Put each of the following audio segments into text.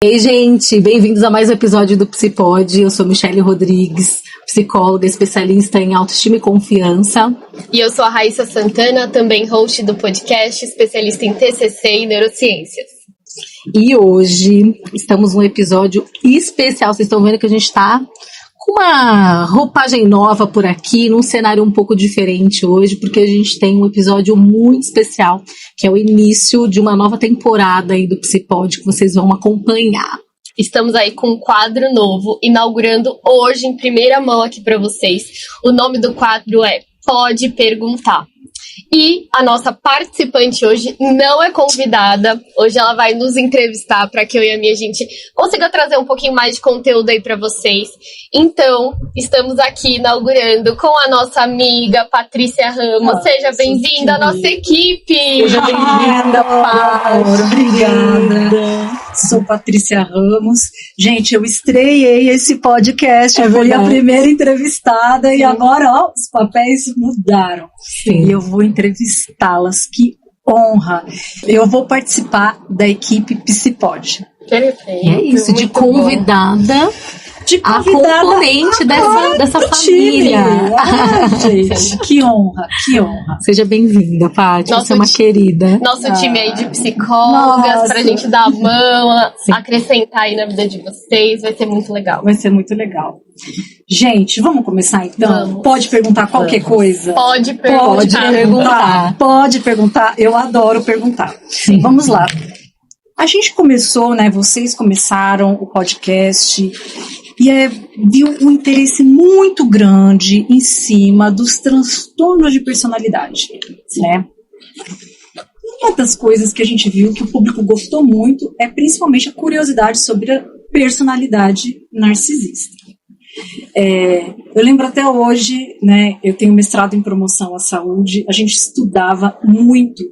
Ei, gente, bem-vindos a mais um episódio do Psipod. Eu sou Michele Rodrigues, psicóloga especialista em autoestima e confiança. E eu sou a Raíssa Santana, também host do podcast, especialista em TCC e neurociências. E hoje estamos num episódio especial. Vocês estão vendo que a gente está com uma roupagem nova por aqui, num cenário um pouco diferente hoje, porque a gente tem um episódio muito especial, que é o início de uma nova temporada aí do Psipod, que vocês vão acompanhar. Estamos aí com um quadro novo, inaugurando hoje em primeira mão aqui para vocês. O nome do quadro é Pode Perguntar. E a nossa participante hoje não é convidada. Hoje ela vai nos entrevistar para que eu e a minha gente consiga trazer um pouquinho mais de conteúdo aí para vocês. Então, estamos aqui inaugurando com a nossa amiga Patrícia Ramos. Seja bem-vinda à nossa equipe! Seja bem-vinda, Paula. Obrigada. Sou Patrícia Ramos. Gente, eu estreiei esse podcast. Eu fui a primeira entrevistada. Sim. E agora, ó, os papéis mudaram. Sim. E eu vou entrevistá-las. Que honra! Eu vou participar da equipe Psipod. Perfeito. É isso, de convidada. A componente dessa família. Gente, que honra, que honra. Seja bem-vinda, Paty, você é uma querida. Nosso time aí de psicólogas, pra gente dar a mão, acrescentar aí na vida de vocês, vai ser muito legal. Vai ser muito legal. Gente, vamos começar então? Vamos. Pode perguntar qualquer coisa? Pode perguntar. Pode perguntar, eu adoro perguntar. Sim. Vamos lá. A gente começou, né, vocês começaram o podcast e viu um interesse muito grande em cima dos transtornos de personalidade, né? Uma das coisas que a gente viu que o público gostou muito é principalmente a curiosidade sobre a personalidade narcisista. Eu lembro até hoje, né, eu tenho mestrado em promoção à saúde, a gente estudava muito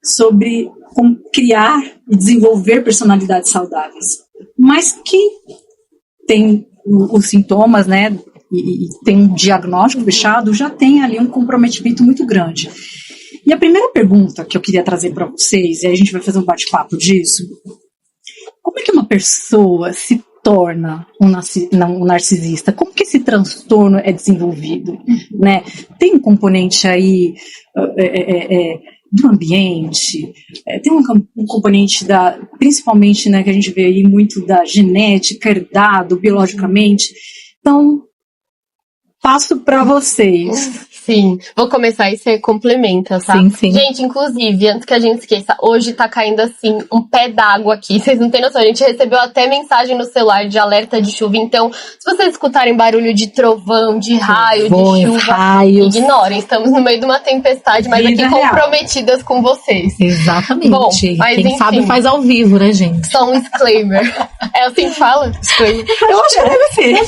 sobre como criar e desenvolver personalidades saudáveis, mas que tem os sintomas, né, e tem um diagnóstico fechado, já tem ali um comprometimento muito grande. E a primeira pergunta que eu queria trazer para vocês, e aí a gente vai fazer um bate-papo disso, como é que uma pessoa se torna um narcisista? Como que esse transtorno é desenvolvido? Né? Tem um componente aí do ambiente, tem um componente principalmente, né, que a gente vê aí muito da genética, herdado biologicamente. Então, passo para vocês. Sim, vou começar e você complementa, tá? Sim. Gente, inclusive, antes que a gente esqueça, hoje tá caindo assim um pé d'água aqui, vocês não têm noção, a gente recebeu até mensagem no celular de alerta de chuva, então, se vocês escutarem barulho de trovão, de raio, de chuva, ignorem, estamos no meio de uma tempestade, mas aqui comprometidas com vocês. Exatamente. Bom, mas quem sabe faz ao vivo, né, gente? Só um disclaimer. É assim que fala? Disclaimer. Eu acho que deve ser.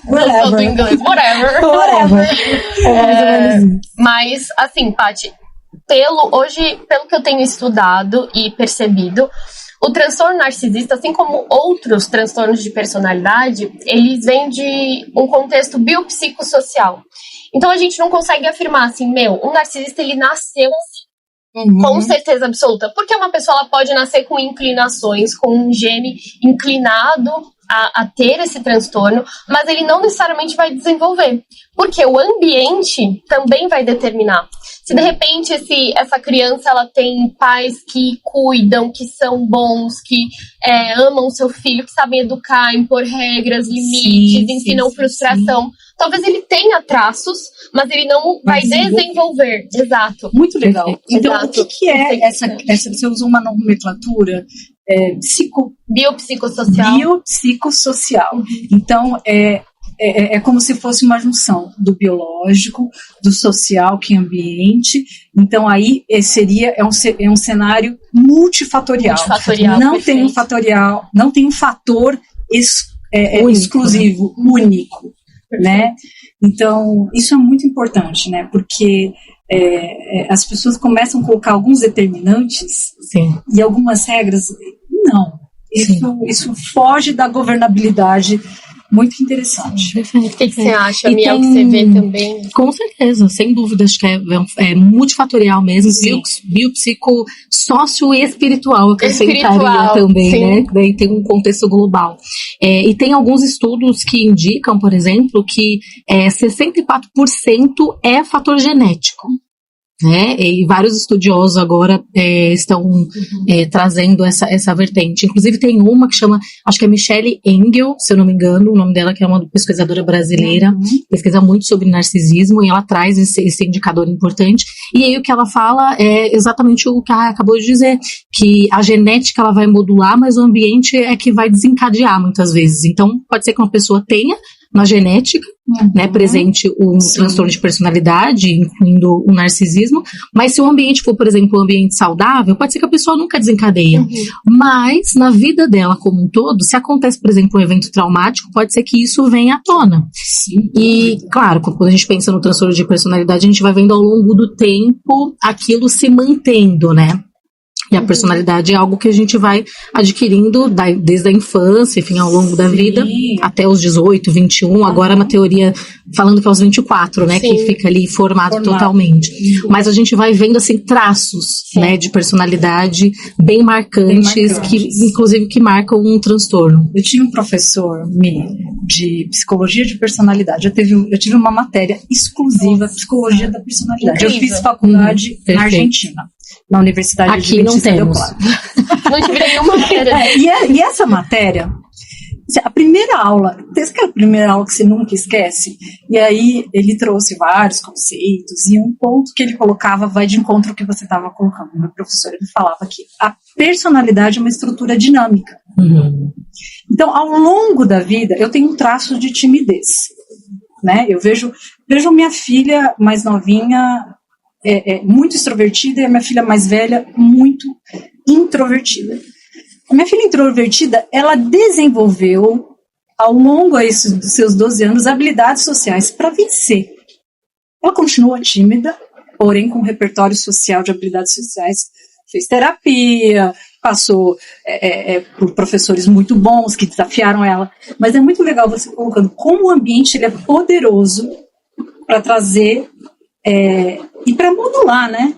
Eu sou do inglês, whatever. Mas, assim, Paty, pelo que eu tenho estudado e percebido, o transtorno narcisista, assim como outros transtornos de personalidade, eles vêm de um contexto biopsicossocial. Então a gente não consegue afirmar assim, um narcisista ele nasceu com certeza absoluta, porque uma pessoa ela pode nascer com inclinações, com um gene inclinado a ter esse transtorno, mas ele não necessariamente vai desenvolver, porque o ambiente também vai determinar. Se de repente essa criança ela tem pais que cuidam, que são bons, que amam o seu filho, que sabem educar, impor regras, limites, ensinam frustração, talvez ele tenha traços, mas ele não vai desenvolver. Exato. Muito legal. Então, exato. O que é essa? Você usou uma nomenclatura biopsicossocial. Biopsicossocial. Então, é como se fosse uma junção do biológico, do social, que é ambiente. Então, aí é um cenário multifatorial. Não tem um fatorial, não tem um fator exclusivo, único. Né? Então, isso é muito importante, né? Porque as pessoas começam a colocar alguns determinantes e algumas regras. Não, isso foge da governabilidade Muito interessante. O que você acha, Mia, o que você vê também? Com certeza, sem dúvida, acho que é multifatorial mesmo, biopsico, sócio e espiritual, eu acrescentaria também, sim, né? Daí tem um contexto global. E tem alguns estudos que indicam, por exemplo, que 64% é fator genético. Né? E vários estudiosos agora estão trazendo essa vertente. Inclusive tem uma que chama, acho que é Michelle Engel, se eu não me engano, o nome dela, que é uma pesquisadora brasileira, pesquisa muito sobre narcisismo, e ela traz esse indicador importante. E aí o que ela fala é exatamente o que a acabou de dizer, que a genética ela vai modular, mas o ambiente é que vai desencadear muitas vezes. Então pode ser que uma pessoa tenha na genética, né, presente um transtorno de personalidade, incluindo o narcisismo, mas se o ambiente for, por exemplo, um ambiente saudável, pode ser que a pessoa nunca desencadeia. Mas, na vida dela como um todo, se acontece, por exemplo, um evento traumático, pode ser que isso venha à tona. E, claro, quando a gente pensa no transtorno de personalidade, a gente vai vendo ao longo do tempo aquilo se mantendo, né? E a personalidade é algo que a gente vai adquirindo desde a infância, enfim, ao longo da vida, até os 18, 21, agora uma teoria falando que é aos 24, né, que fica ali formado totalmente. Mas a gente vai vendo, assim, traços, né, de personalidade bem marcantes, que, inclusive, que marcam um transtorno. Eu tinha um professor, de psicologia de personalidade. Eu tive uma matéria exclusiva, psicologia da personalidade. Incrível. Eu fiz faculdade na Argentina, na Universidade Aqui não temos. Não tive nenhuma matéria. E essa matéria, a primeira aula, aquela primeira aula que você nunca esquece, e aí ele trouxe vários conceitos, e um ponto que ele colocava vai de encontro ao que você estava colocando. Meu professor, ele falava que a personalidade é uma estrutura dinâmica. Então, ao longo da vida, eu tenho um traço de timidez, né? Eu vejo minha filha mais novinha muito extrovertida e a minha filha mais velha muito introvertida. A minha filha introvertida, ela desenvolveu ao longo dos seus 12 anos habilidades sociais para vencer. Ela continua tímida, porém com um repertório social de habilidades sociais, fez terapia, passou por professores muito bons que desafiaram ela, mas é muito legal você colocando como o ambiente ele é poderoso para trazer e para modular, né?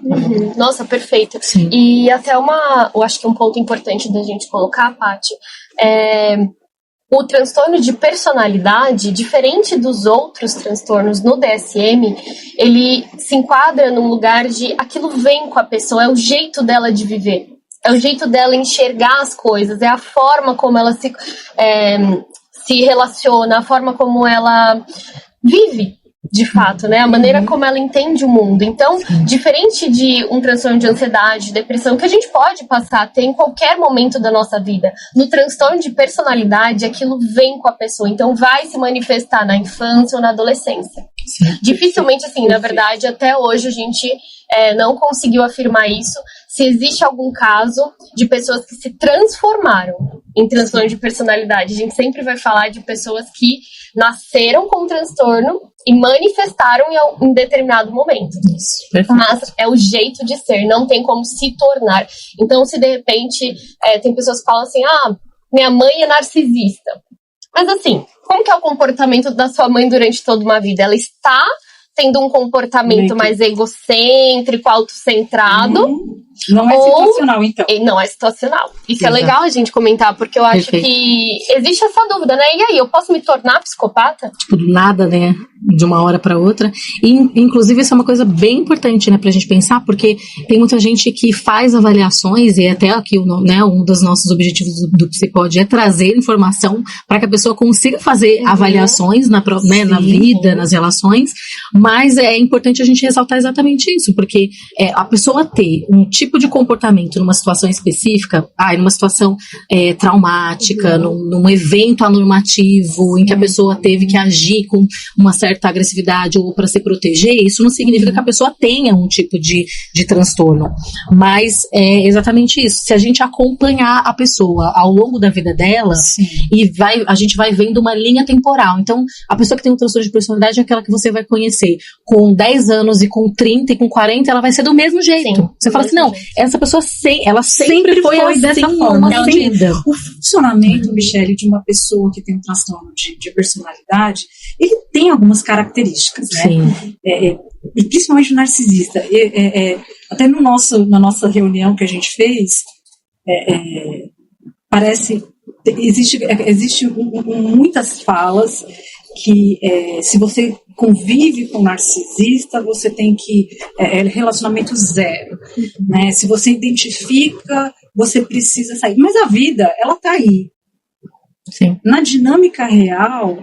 Nossa, perfeito. Sim. E até eu acho que um ponto importante da gente colocar, Paty, o transtorno de personalidade, diferente dos outros transtornos no DSM, ele se enquadra num lugar de aquilo vem com a pessoa, é o jeito dela de viver, é o jeito dela enxergar as coisas, é a forma como ela se relaciona, a forma como ela vive. De fato, né? A maneira como ela entende o mundo. Então, diferente de um transtorno de ansiedade, depressão, que a gente pode passar até em qualquer momento da nossa vida, no transtorno de personalidade, aquilo vem com a pessoa. Então, vai se manifestar na infância ou na adolescência. Dificilmente, assim, na verdade, até hoje a gente não conseguiu afirmar isso. Se existe algum caso de pessoas que se transformaram em transtorno de personalidade. A gente sempre vai falar de pessoas que nasceram com transtorno e manifestaram em determinado momento. Isso, mas é o jeito de ser, não tem como se tornar. Então, se de repente tem pessoas que falam assim, minha mãe é narcisista. Mas assim, como que é o comportamento da sua mãe durante toda uma vida? Ela está tendo um comportamento mais egocêntrico, autocentrado. Não é situacional, então. Não é situacional. Isso é legal a gente comentar, porque eu acho que existe essa dúvida, né? E aí, eu posso me tornar psicopata? Tipo, do nada, né? De uma hora para outra. E, inclusive, isso é uma coisa bem importante, né, pra gente pensar, porque tem muita gente que faz avaliações, e até aqui, né, um dos nossos objetivos do Psicod é trazer informação para que a pessoa consiga fazer avaliações na vida, nas relações, mas é importante a gente ressaltar exatamente isso, porque a pessoa ter um tipo de comportamento numa situação específica, numa situação traumática, num evento anormativo, em que a pessoa teve que agir com uma certa certa agressividade ou para se proteger, isso não significa que a pessoa tenha um tipo de transtorno. Mas é exatamente isso. Se a gente acompanhar a pessoa ao longo da vida dela, a gente vai vendo uma linha temporal. Então, a pessoa que tem um transtorno de personalidade é aquela que você vai conhecer com 10 anos e com 30 e com 40, ela vai ser do mesmo jeito. Sim, você fala assim, não, essa pessoa ela sempre foi assim, dessa forma. O funcionamento, Michele, de uma pessoa que tem um transtorno de personalidade, ele tem algumas características, né? Sim. E principalmente o narcisista. Até na nossa reunião que a gente fez, parece... Existe muitas falas que se você convive com um narcisista, você tem que... relacionamento zero. Né? Se você identifica, você precisa sair. Mas a vida, ela está aí. Sim. Na dinâmica real,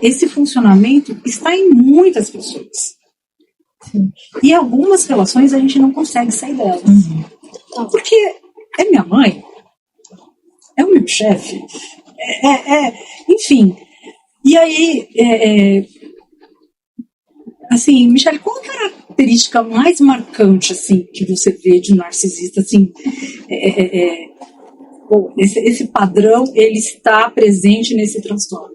esse funcionamento está em muitas pessoas. Sim. E algumas relações a gente não consegue sair delas. Porque é minha mãe, é o meu chefe, enfim. E aí, assim, Michele, qual a característica mais marcante, assim, que você vê de um narcisista, assim, esse padrão, ele está presente nesse transtorno?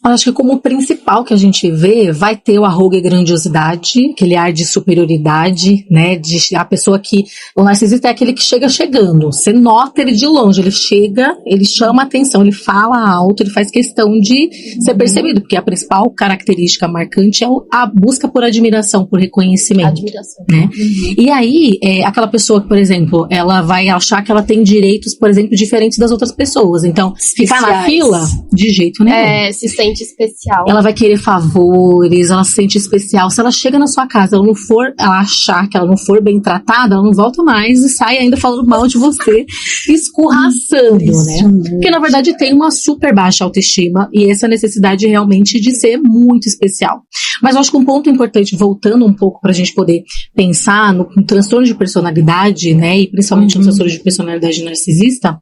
Eu acho que como principal que a gente vê, vai ter o arrogo e grandiosidade, aquele ar de superioridade, né, a pessoa que, o narcisista é aquele que chega chegando, você nota ele de longe, ele chega, ele chama a atenção, ele fala alto, ele faz questão de ser percebido, porque a principal característica marcante é a busca por admiração, por reconhecimento. Admiração. Né? E aí, aquela pessoa que, por exemplo, ela vai achar que ela tem direitos, por exemplo, diferentes das outras pessoas, então, ficar na fila, de jeito nenhum. Se sente especial. Ela vai querer favores, ela se sente especial. Se ela chega na sua casa, ela achar que ela não for bem tratada, ela não volta mais e sai ainda falando mal de você, escorraçando, né? Porque na verdade tem uma super baixa autoestima e essa necessidade realmente de ser muito especial. Mas eu acho que um ponto importante, voltando um pouco pra gente poder pensar no transtorno de personalidade, né? E principalmente no transtorno de personalidade narcisista,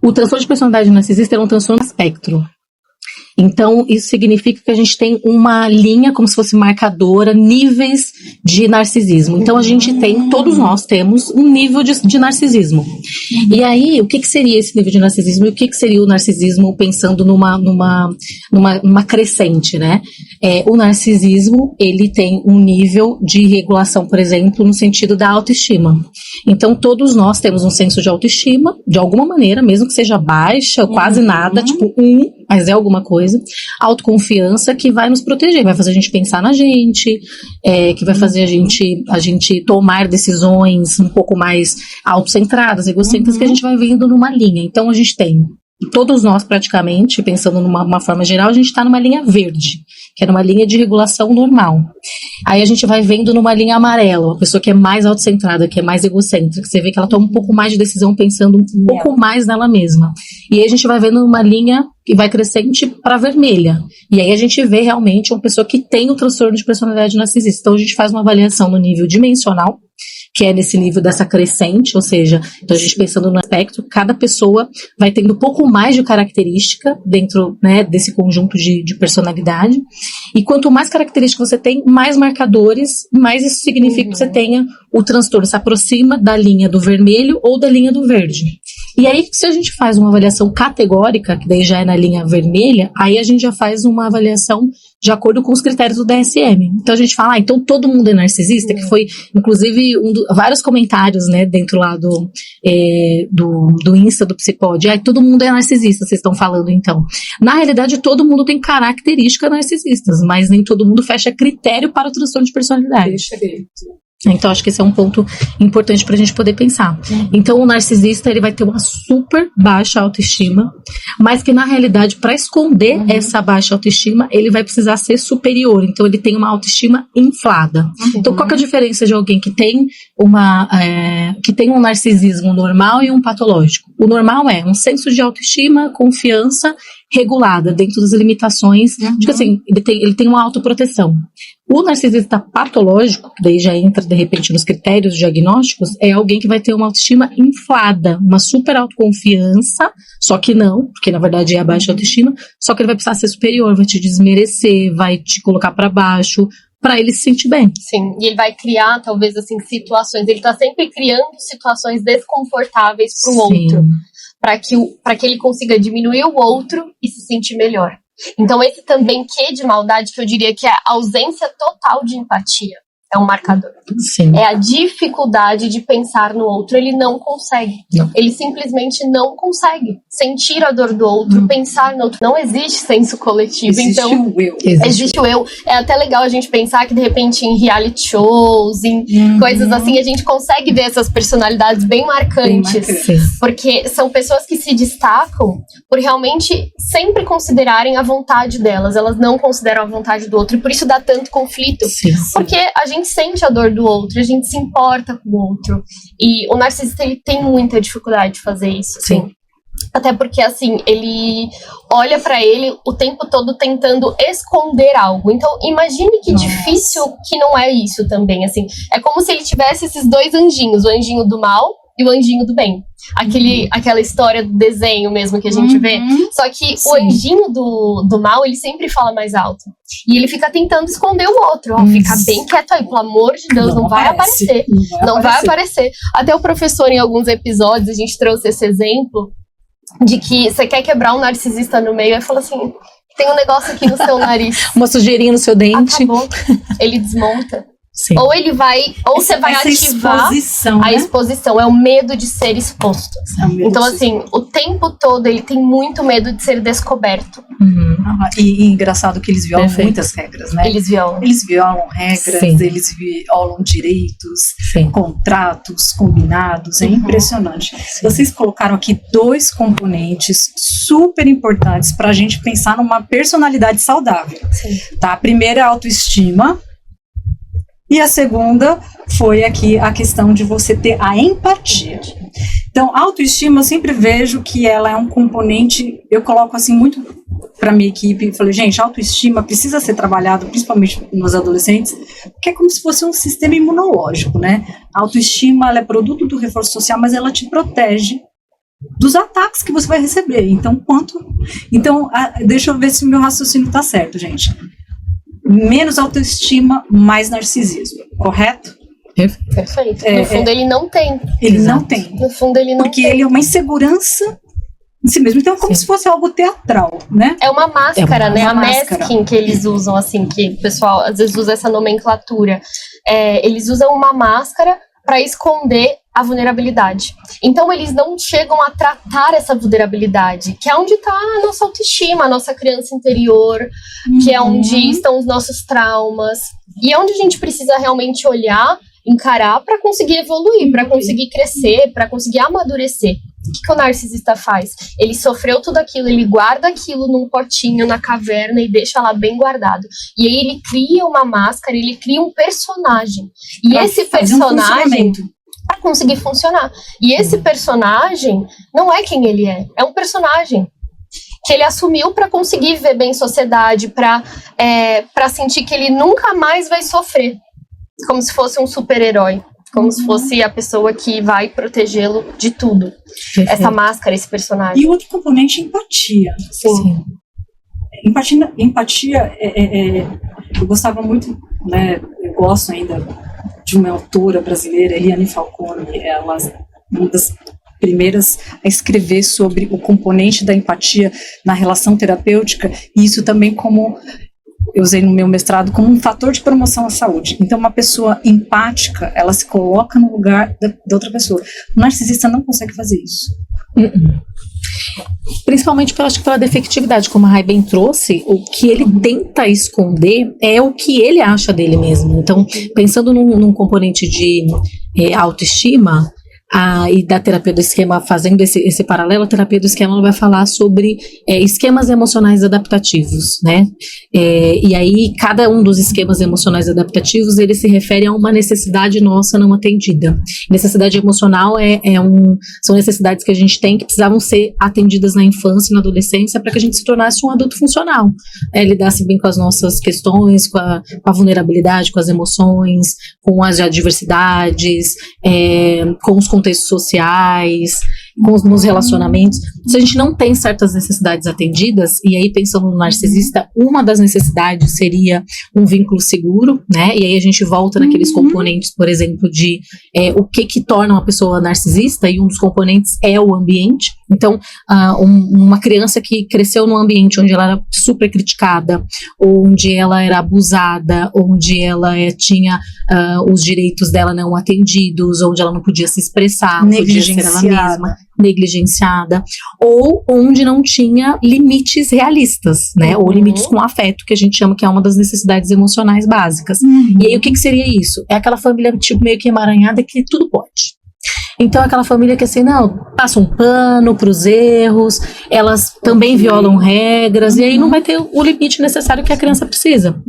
o transtorno de personalidade narcisista é um transtorno espectro. Então, isso significa que a gente tem uma linha, como se fosse marcadora, níveis de narcisismo. Então, todos nós temos um nível de narcisismo. E aí, o que seria esse nível de narcisismo? E o que seria o narcisismo pensando numa crescente, né? O narcisismo, ele tem um nível de regulação, por exemplo, no sentido da autoestima. Então, todos nós temos um senso de autoestima, de alguma maneira, mesmo que seja baixa, ou quase nada, tipo mas é alguma coisa. Autoconfiança que vai nos proteger, vai fazer a gente pensar na gente, que vai fazer a gente tomar decisões um pouco mais autocentradas, egocêntricas, que a gente vai vendo numa linha. Então, a gente tem, todos nós praticamente, pensando numa forma geral, a gente está numa linha verde, que é numa linha de regulação normal. Aí a gente vai vendo numa linha amarela, uma pessoa que é mais autocentrada, que é mais egocêntrica, você vê que ela toma um pouco mais de decisão pensando um pouco mais nela mesma. E aí a gente vai vendo numa linha que vai crescente para vermelha. E aí a gente vê realmente uma pessoa que tem o transtorno de personalidade narcisista. Então a gente faz uma avaliação no nível dimensional, que é nesse nível dessa crescente, ou seja, então a gente pensando no aspecto, cada pessoa vai tendo um pouco mais de característica dentro, né, desse conjunto de personalidade, e quanto mais características você tem, mais marcadores, mais isso significa que você tenha o transtorno, se aproxima da linha do vermelho ou da linha do verde. E aí, se a gente faz uma avaliação categórica, que daí já é na linha vermelha, aí a gente já faz uma avaliação de acordo com os critérios do DSM. Então a gente fala, então todo mundo é narcisista, que foi, inclusive, vários comentários, né, dentro lá do Insta do Psicod. Todo mundo é narcisista, vocês estão falando, então. Na realidade, todo mundo tem características narcisistas, mas nem todo mundo fecha critério para o transtorno de personalidade. Então, acho que esse é um ponto importante para a gente poder pensar. Então, o narcisista, ele vai ter uma super baixa autoestima, mas que, na realidade, para esconder essa baixa autoestima, ele vai precisar ser superior. Então, ele tem uma autoestima inflada. Então, qual que é a diferença de alguém que tem um narcisismo normal e um patológico? O normal é um senso de autoestima, confiança regulada, dentro das limitações, de que assim, ele tem uma autoproteção. O narcisista patológico, que daí já entra de repente nos critérios diagnósticos, é alguém que vai ter uma autoestima inflada, uma super autoconfiança, só que não, porque na verdade é a baixa autoestima, só que ele vai precisar ser superior, vai te desmerecer, vai te colocar para baixo, para ele se sentir bem. Sim, e ele vai criar, talvez, assim, situações, ele tá sempre criando situações desconfortáveis pro outro, para que ele consiga diminuir o outro e se sentir melhor. Então, esse também quê de maldade, que eu diria que é a ausência total de empatia, é um marcador. Sim. É a dificuldade de pensar no outro. Ele não consegue. Não. Ele simplesmente não consegue sentir a dor do outro, pensar no outro. Não existe senso coletivo. Existe então, o eu. Existe o eu. É até legal a gente pensar que, de repente, em reality shows, em coisas assim, a gente consegue ver essas personalidades bem marcantes. Porque são pessoas que se destacam por realmente sempre considerarem a vontade delas. Elas não consideram a vontade do outro. E por isso dá tanto conflito. Sim. Porque a gente sente a dor do outro, a gente se importa com o outro. E o narcisista, ele tem muita dificuldade de fazer isso. Sim. Assim. Até porque, assim, ele olha pra ele o tempo todo tentando esconder algo. Então, imagine que difícil que não é isso também, assim. É como se ele tivesse esses dois anjinhos, o anjinho do mal e o anjinho do bem. Aquela história do desenho mesmo que a gente vê. Só que o anjinho do mal, ele sempre fala mais alto. E ele fica tentando esconder o outro. Ó, fica bem quieto aí, pelo amor de Deus, não vai aparecer. Não vai aparecer. Até o professor, em alguns episódios, a gente trouxe esse exemplo de que você quer quebrar um narcisista no meio, aí fala assim, tem um negócio aqui no seu nariz. Uma sujeirinha no seu dente. Acabou. Ele desmonta. Sim. Ou ele vai, ou você vai ativar a exposição, é o medo de ser exposto. Então, assim, o tempo todo ele tem muito medo de ser descoberto. E engraçado que eles violam muitas regras, né? Eles violam regras, eles violam direitos, contratos combinados, é impressionante. Vocês colocaram aqui 2 componentes super importantes para a gente pensar numa personalidade saudável. Tá? A primeira é a autoestima. E a segunda foi aqui a questão de você ter a empatia. Então, a autoestima, eu sempre vejo que ela é um componente, eu coloco assim muito para minha equipe, e falei, gente, a autoestima precisa ser trabalhada, principalmente nos adolescentes, porque é como se fosse um sistema imunológico, né? A autoestima, ela é produto do reforço social, mas ela te protege dos ataques que você vai receber. Então, deixa eu ver se o meu raciocínio está certo, gente. Menos autoestima, mais narcisismo, correto? Perfeito. No fundo, ele não tem. Ele não tem. No fundo, ele não tem. Porque ele é uma insegurança em si mesmo. Então, é como se fosse algo teatral, né? É uma máscara, né? A masking que eles usam, assim, que o pessoal às vezes usa essa nomenclatura. Eles usam uma máscara para esconder a vulnerabilidade. Então, eles não chegam a tratar essa vulnerabilidade, que é onde está a nossa autoestima, a nossa criança interior, que é onde estão os nossos traumas, e é onde a gente precisa realmente olhar, encarar para conseguir evoluir, para conseguir crescer, para conseguir amadurecer. O que o narcisista faz? Ele sofreu tudo aquilo, ele guarda aquilo num potinho, na caverna, e deixa lá bem guardado. E aí ele cria uma máscara, ele cria um personagem. E esse personagem... para conseguir funcionar. E esse personagem não é quem ele é um personagem que ele assumiu para conseguir viver bem em sociedade, para sentir que ele nunca mais vai sofrer, como se fosse um super-herói, como se fosse a pessoa que vai protegê-lo de tudo. Essa máscara, esse personagem. E outro componente é empatia. Sim. Empatia eu gostava muito, né, eu gosto ainda de uma autora brasileira, Eliane Falcone, ela é uma das primeiras a escrever sobre o componente da empatia na relação terapêutica, e isso também como eu usei no meu mestrado como um fator de promoção à saúde. Então, uma pessoa empática, ela se coloca no lugar da outra pessoa. O narcisista não consegue fazer isso. Principalmente, eu acho que pela defectividade, como a Rai bem trouxe, o que ele tenta esconder é o que ele acha dele mesmo. Então, pensando num componente de autoestima, E da terapia do esquema, fazendo esse paralelo, a terapia do esquema ela vai falar sobre esquemas emocionais adaptativos, né? E aí, cada um dos esquemas emocionais adaptativos, ele se refere a uma necessidade nossa não atendida. Necessidade emocional são necessidades que a gente tem que precisavam ser atendidas na infância e na adolescência para que a gente se tornasse um adulto funcional. Lidasse bem com as nossas questões, com a vulnerabilidade, com as emoções, com as adversidades, com os contextos sociais, com os relacionamentos. Se a gente não tem certas necessidades atendidas, e aí pensando no narcisista, uma das necessidades seria um vínculo seguro, né? E aí a gente volta naqueles componentes, por exemplo, de o que torna uma pessoa narcisista, e um dos componentes é o ambiente. Então, uma criança que cresceu num ambiente onde ela era super criticada, onde ela era abusada, onde ela tinha os direitos dela não atendidos, onde ela não podia se expressar, não podia ser ela mesma, negligenciada, ou onde não tinha limites realistas, né? Ou limites com afeto, que a gente chama que é uma das necessidades emocionais básicas. E aí, o que seria isso? É aquela família tipo meio que emaranhada que tudo pode. Então, aquela família que assim, não, passa um pano pros erros, elas também violam regras, e aí não vai ter o limite necessário que a criança precisa.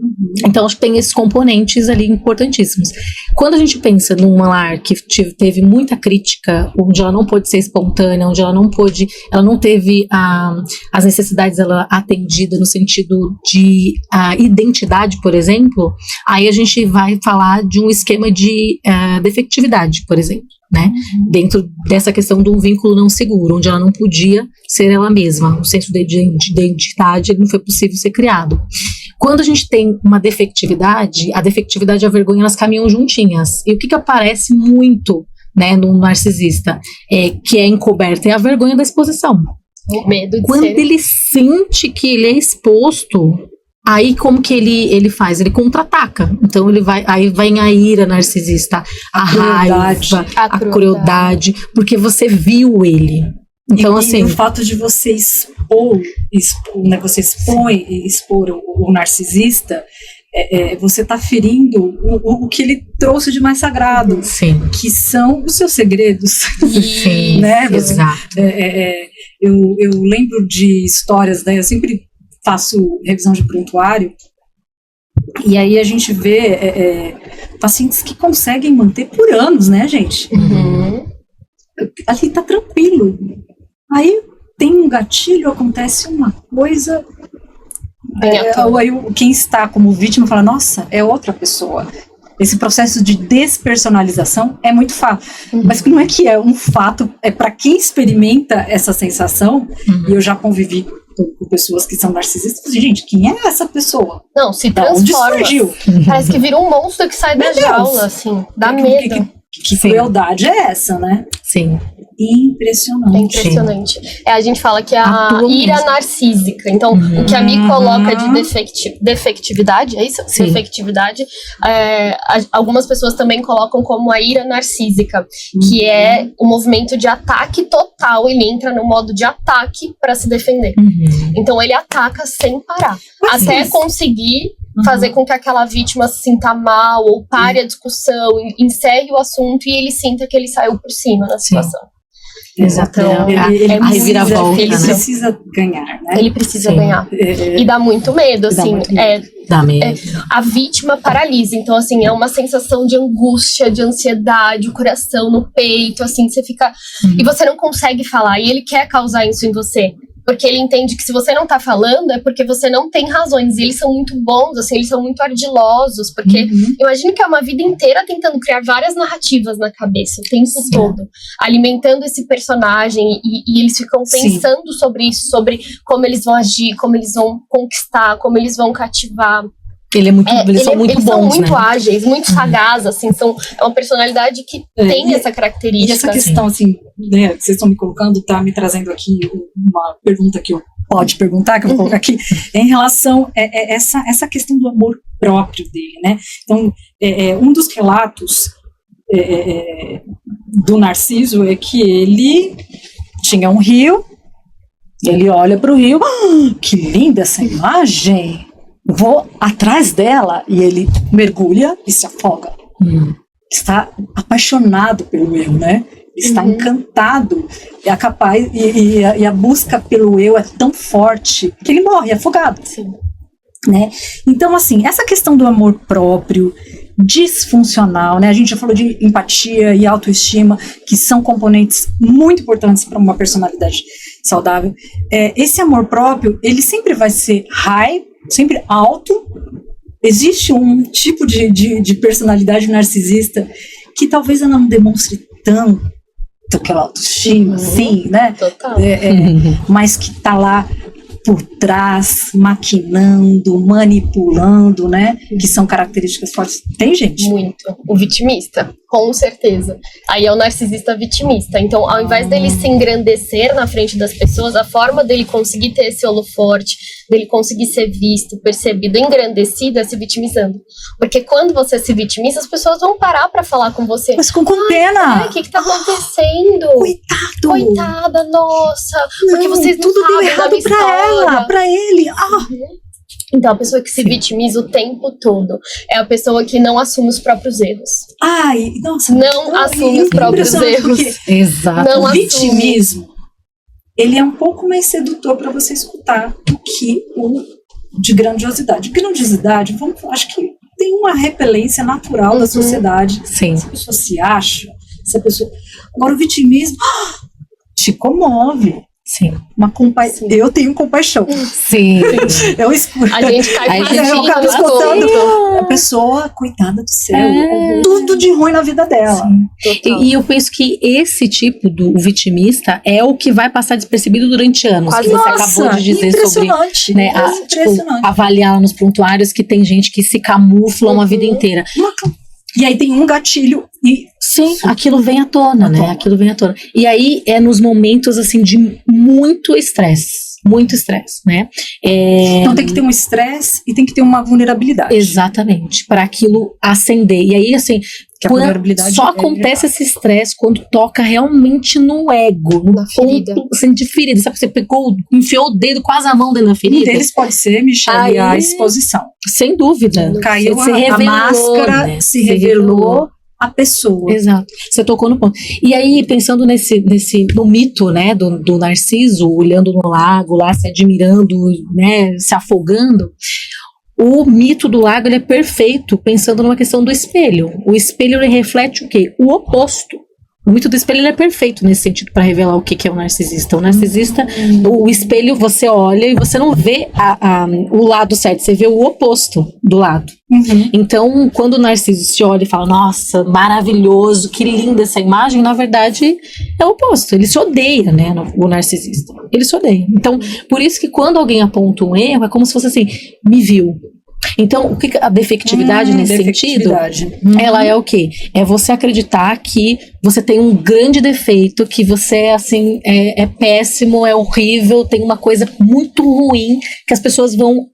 Então, acho que tem esses componentes ali importantíssimos. Quando a gente pensa num lar que teve muita crítica, onde ela não pôde ser espontânea, onde ela não teve as necessidades dela atendida no sentido de identidade, por exemplo, aí a gente vai falar de um esquema de defectividade, por exemplo. Né? Dentro dessa questão de um vínculo não seguro, onde ela não podia ser ela mesma, o senso de identidade não foi possível ser criado. Quando a gente tem uma defectividade, a defectividade e a vergonha elas caminham juntinhas. E o que aparece muito, né, no narcisista, que é encoberto, é a vergonha da exposição. O medo de Quando ele sente que ele é exposto, aí como que ele faz? Ele contra-ataca. Então aí vai a ira narcisista, a raiva, a crueldade, porque você viu ele. Então, assim, o fato de você expor, né, você expor o narcisista, você está ferindo o que ele trouxe de mais sagrado, sim, que são os seus segredos. Sim, né? Exato. Eu lembro de histórias, né? Eu sempre faço revisão de prontuário, e aí a gente vê pacientes que conseguem manter por anos, né, gente? Ali tá tranquilo. Aí tem um gatilho, acontece uma coisa, aí quem está como vítima fala, nossa, é outra pessoa. Esse processo de despersonalização é muito fato, mas não é que é um fato, é para quem experimenta essa sensação, e eu já convivi com pessoas que são narcisistas, gente, quem é essa pessoa? Não, se transforma. Onde surgiu? Parece que vira um monstro que sai da jaula, assim, dá medo. Que crueldade é essa, né? Sim. Impressionante. É impressionante. A gente fala que a ira narcísica. Então, o que a Mi coloca de defectividade, é isso? Sim. Defectividade. Algumas pessoas também colocam como a ira narcísica, que é o movimento de ataque total. Ele entra no modo de ataque para se defender. Então, ele ataca sem parar. Até conseguir fazer com que aquela vítima se sinta mal, ou pare a discussão, encerre o assunto e ele sinta que ele saiu por cima na situação. Exato. Então, a reviravolta, ele né? precisa ganhar, né? Ele precisa ganhar. E dá muito medo, assim. Dá medo. A vítima paralisa. Então, assim, é uma sensação de angústia, de ansiedade, o coração no peito, assim, você fica... E você não consegue falar, e ele quer causar isso em você. Porque ele entende que se você não tá falando, é porque você não tem razões. E eles são muito bons, assim, eles são muito ardilosos. Porque imagine que é uma vida inteira tentando criar várias narrativas na cabeça, o tempo todo. Alimentando esse personagem. E eles ficam pensando sobre isso, sobre como eles vão agir, como eles vão conquistar, como eles vão cativar. Eles são muito bons, são muito né? ágeis, muito sagazes, assim, é uma personalidade que tem essa característica. E essa questão, assim, né, que vocês estão me colocando, tá me trazendo aqui uma pergunta que eu pode perguntar, que eu vou colocar aqui, em relação a essa questão do amor próprio dele, né? Então, um dos relatos do Narciso é que ele tinha um rio, ele olha para o rio, que linda essa imagem! Vou atrás dela, e ele mergulha e se afoga. Está apaixonado pelo erro, né? está encantado, é capaz, e a busca pelo eu é tão forte que ele morre afogado. Sim. Né? Então, assim, essa questão do amor próprio, disfuncional, né? A gente já falou de empatia e autoestima, que são componentes muito importantes para uma personalidade saudável. Esse amor próprio, ele sempre vai ser high, sempre alto. Existe um tipo de personalidade narcisista que talvez ela não demonstre tanto aquela autoestima, assim, né? Total. Mas que está lá por trás, maquinando, manipulando, né? Que são características fortes. Tem gente? Muito. O vitimista, com certeza. Aí é o narcisista vitimista. Então, ao invés dele se engrandecer na frente das pessoas, a forma dele conseguir ter esse holoforte, dele conseguir ser visto, percebido, engrandecido, é se vitimizando. Porque quando você se vitimiza, as pessoas vão parar pra falar com você. Mas com pena! O que tá acontecendo? Coitado! Coitada, nossa! Porque vocês não tudo deu sabem errado da minha pra história. ela, pra ele. Então, a pessoa que se vitimiza o tempo todo é a pessoa que não assume os próprios erros. Ai, nossa. Não assume os próprios erros. Exato. Não O assume. vitimismo, ele é um pouco mais sedutor para você escutar do que o de grandiosidade. Grandiosidade, acho que tem uma repelência natural da sociedade. Sim. Se a pessoa se acha, se a pessoa... Agora, o vitimismo te comove. Sim. Eu tenho compaixão. Sim. Eu escuto. A gente cai Eu acabo escutando a pessoa, coitada do céu, tudo de ruim na vida dela. E eu penso que esse tipo do vitimista é o que vai passar despercebido durante anos. Quase. Que você Nossa, acabou de dizer sobre, impressionante. né, Impressionante. avaliar lá nos prontuários que tem gente que se camufla uma vida inteira. E aí tem um gatilho e... Sim, aquilo vem à tona, né? Aquilo vem à tona. E aí é nos momentos, assim, de muito estresse, né? Então tem que ter um estresse e tem que ter uma vulnerabilidade. Exatamente, para aquilo acender. E aí, assim, só acontece esse estresse quando toca realmente no ego, no ferida. ponto, assim, de ferida. Sabe, você enfiou o dedo, quase a mão dentro da ferida. Um deles pode ser, Michele, a exposição. Sem dúvida. Caiu Você revelou, a máscara, né? se revelou a pessoa. Exato. Você tocou no ponto. E aí, pensando no mito, né, do Narciso, olhando no lago lá, se admirando, né, se afogando, o mito do lago, ele é perfeito, pensando numa questão do espelho. O espelho, ele reflete o quê? O oposto. O mito do espelho, ele é perfeito nesse sentido para revelar o que é o narcisista. O narcisista, o espelho, você olha e você não vê o lado certo, você vê o oposto do lado. Então, quando o narciso se olha e fala, nossa, maravilhoso, que linda essa imagem, na verdade é o oposto, ele se odeia, né, o narcisista, ele se odeia. Então, por isso que quando alguém aponta um erro, é como se fosse assim, me viu. Então, o que a defectividade nesse sentido, ela é o quê? É você acreditar que você tem um grande defeito, que você, assim, é péssimo, é horrível, tem uma coisa muito ruim que as pessoas vão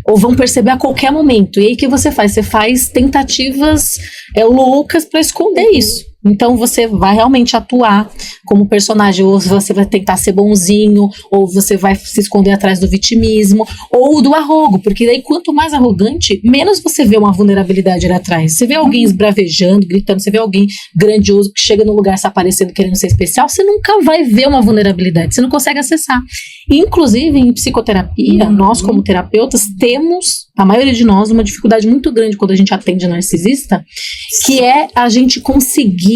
ou vão perceber a qualquer momento. E aí o que você faz? Você faz tentativas loucas para esconder isso. Então você vai realmente atuar como personagem, ou você vai tentar ser bonzinho, ou você vai se esconder atrás do vitimismo, ou do arrogo, porque daí quanto mais arrogante, menos você vê uma vulnerabilidade ali atrás. Você vê alguém esbravejando, gritando, você vê alguém grandioso que chega no lugar se aparecendo querendo ser especial, você nunca vai ver uma vulnerabilidade, você não consegue acessar. Inclusive em psicoterapia, nós como terapeutas temos, a maioria de nós, uma dificuldade muito grande quando a gente atende narcisista, que é a gente conseguir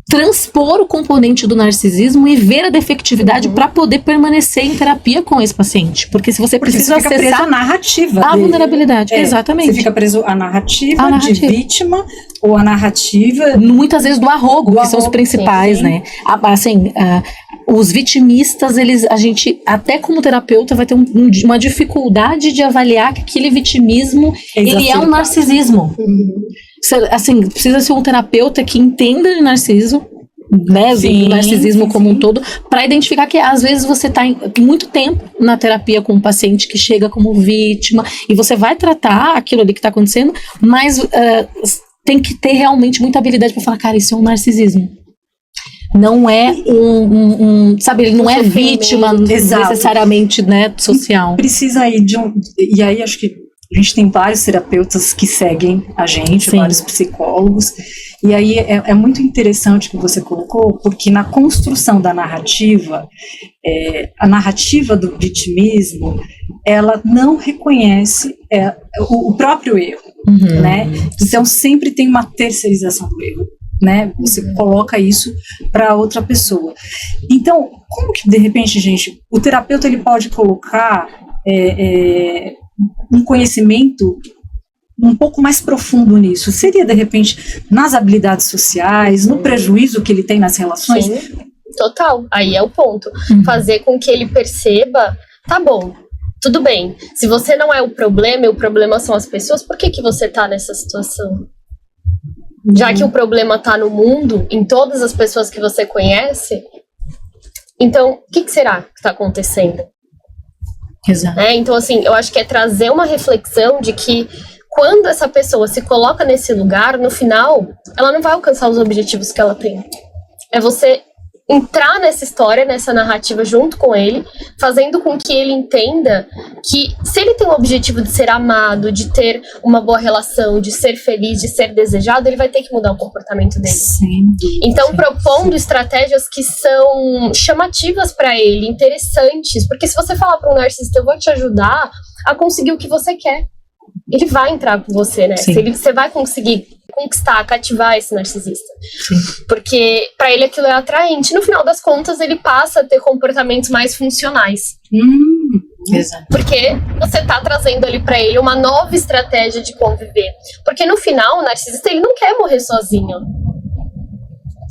transpor o componente do narcisismo e ver a defectividade para poder permanecer em terapia com esse paciente, porque se você precisa você fica acessar preso à narrativa a vulnerabilidade, exatamente. Você fica preso à narrativa de vítima ou à narrativa muitas vezes do arrogo, que são os principais, sim. Né? Assim, os vitimistas, a gente, até como terapeuta, vai ter uma dificuldade de avaliar que aquele vitimismo, ele é um narcisismo. Assim, precisa ser um terapeuta que entenda de narciso, né, do narcisismo como um todo, para identificar que às vezes você está muito tempo na terapia com um paciente que chega como vítima, e você vai tratar aquilo ali que está acontecendo, mas tem que ter realmente muita habilidade para falar, cara, isso é um narcisismo. Não é sabe, ele não é vítima necessariamente, né, social. Precisa aí e aí acho que A gente tem vários terapeutas que seguem a gente, Sim. vários psicólogos, e aí é muito interessante o que você colocou, porque na construção da narrativa, a narrativa do vitimismo, ela não reconhece o próprio erro, né? Então sempre tem uma terceirização do erro, né? Você coloca isso para outra pessoa. Então, como que de repente, gente, o terapeuta ele pode colocar um conhecimento um pouco mais profundo nisso? Seria, de repente, nas habilidades sociais, no prejuízo que ele tem nas relações? Sim, total. Aí é o ponto. Fazer com que ele perceba, tá bom, tudo bem. Se você não é o problema e o problema são as pessoas, por que você tá nessa situação? Já que o problema tá no mundo, em todas as pessoas que você conhece, então, o que será que tá acontecendo? Exato. Então, assim, eu acho que é trazer uma reflexão de que quando essa pessoa se coloca nesse lugar, no final, ela não vai alcançar os objetivos que ela tem. É você entrar nessa história, nessa narrativa junto com ele, fazendo com que ele entenda que se ele tem o objetivo de ser amado, de ter uma boa relação, de ser feliz, de ser desejado, ele vai ter que mudar o comportamento dele. Sim. Então, propondo estratégias que são chamativas para ele, interessantes, porque se você falar para um narcisista, eu vou te ajudar a conseguir o que você quer, ele vai entrar com você, né? Você vai conseguir conquistar, cativar esse narcisista. Sim. Porque para ele aquilo é atraente. No final das contas, ele passa a ter comportamentos mais funcionais. Exato. Porque você tá trazendo ali para ele uma nova estratégia de conviver. Porque no final, o narcisista, ele não quer morrer sozinho.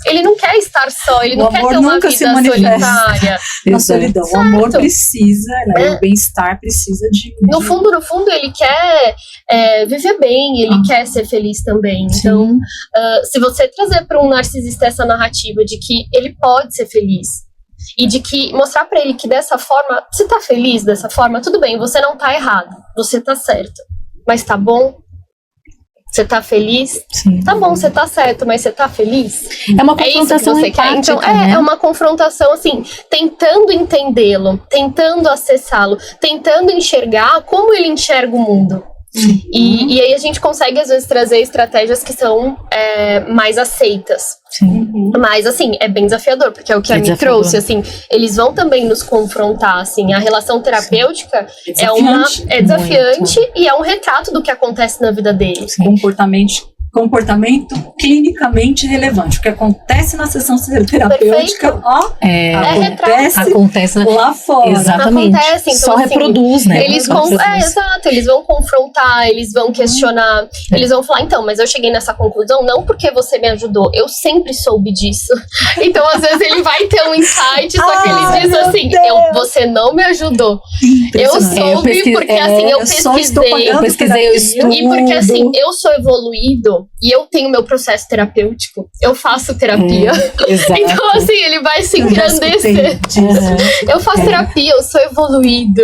Ele não quer estar só, ele não quer ter uma vida solitária. Na solidão. O amor precisa, né? O bem-estar precisa de... No fundo, ele quer viver bem, ele quer ser feliz também. Sim. Então, se você trazer para um narcisista essa narrativa de que ele pode ser feliz, e de que mostrar para ele que dessa forma, se tá feliz dessa forma, tudo bem, você não tá errado, você tá certo. Mas tá bom? Você tá feliz? Sim. Tá bom, você tá certo, mas você tá feliz? É uma confrontação você quer? Então, né? É uma confrontação, assim, tentando entendê-lo, tentando acessá-lo, tentando enxergar como ele enxerga o mundo. E aí a gente consegue, às vezes, trazer estratégias que são mais aceitas. Sim. Mas, assim, é bem desafiador, porque é o que a Mi trouxe, assim, eles vão também nos confrontar, assim, a relação terapêutica é desafiante e é um retrato do que acontece na vida deles. Comportamento clinicamente relevante. O que acontece na sessão terapêutica, acontece lá fora. Exatamente. Acontece, então, só assim, reproduz, né? Exato, eles vão confrontar, eles vão questionar, eles vão falar, então, mas eu cheguei nessa conclusão não porque você me ajudou, eu sempre soube disso. Então, às vezes, ele vai ter um insight, só que ele diz assim, você não me ajudou. Eu soube porque, assim, eu pesquisei, eu estudo. E porque, assim, eu sou evoluído, e eu tenho meu processo terapêutico, eu faço terapia. Então, assim, ele vai se engrandecer. Eu faço terapia, eu sou evoluído.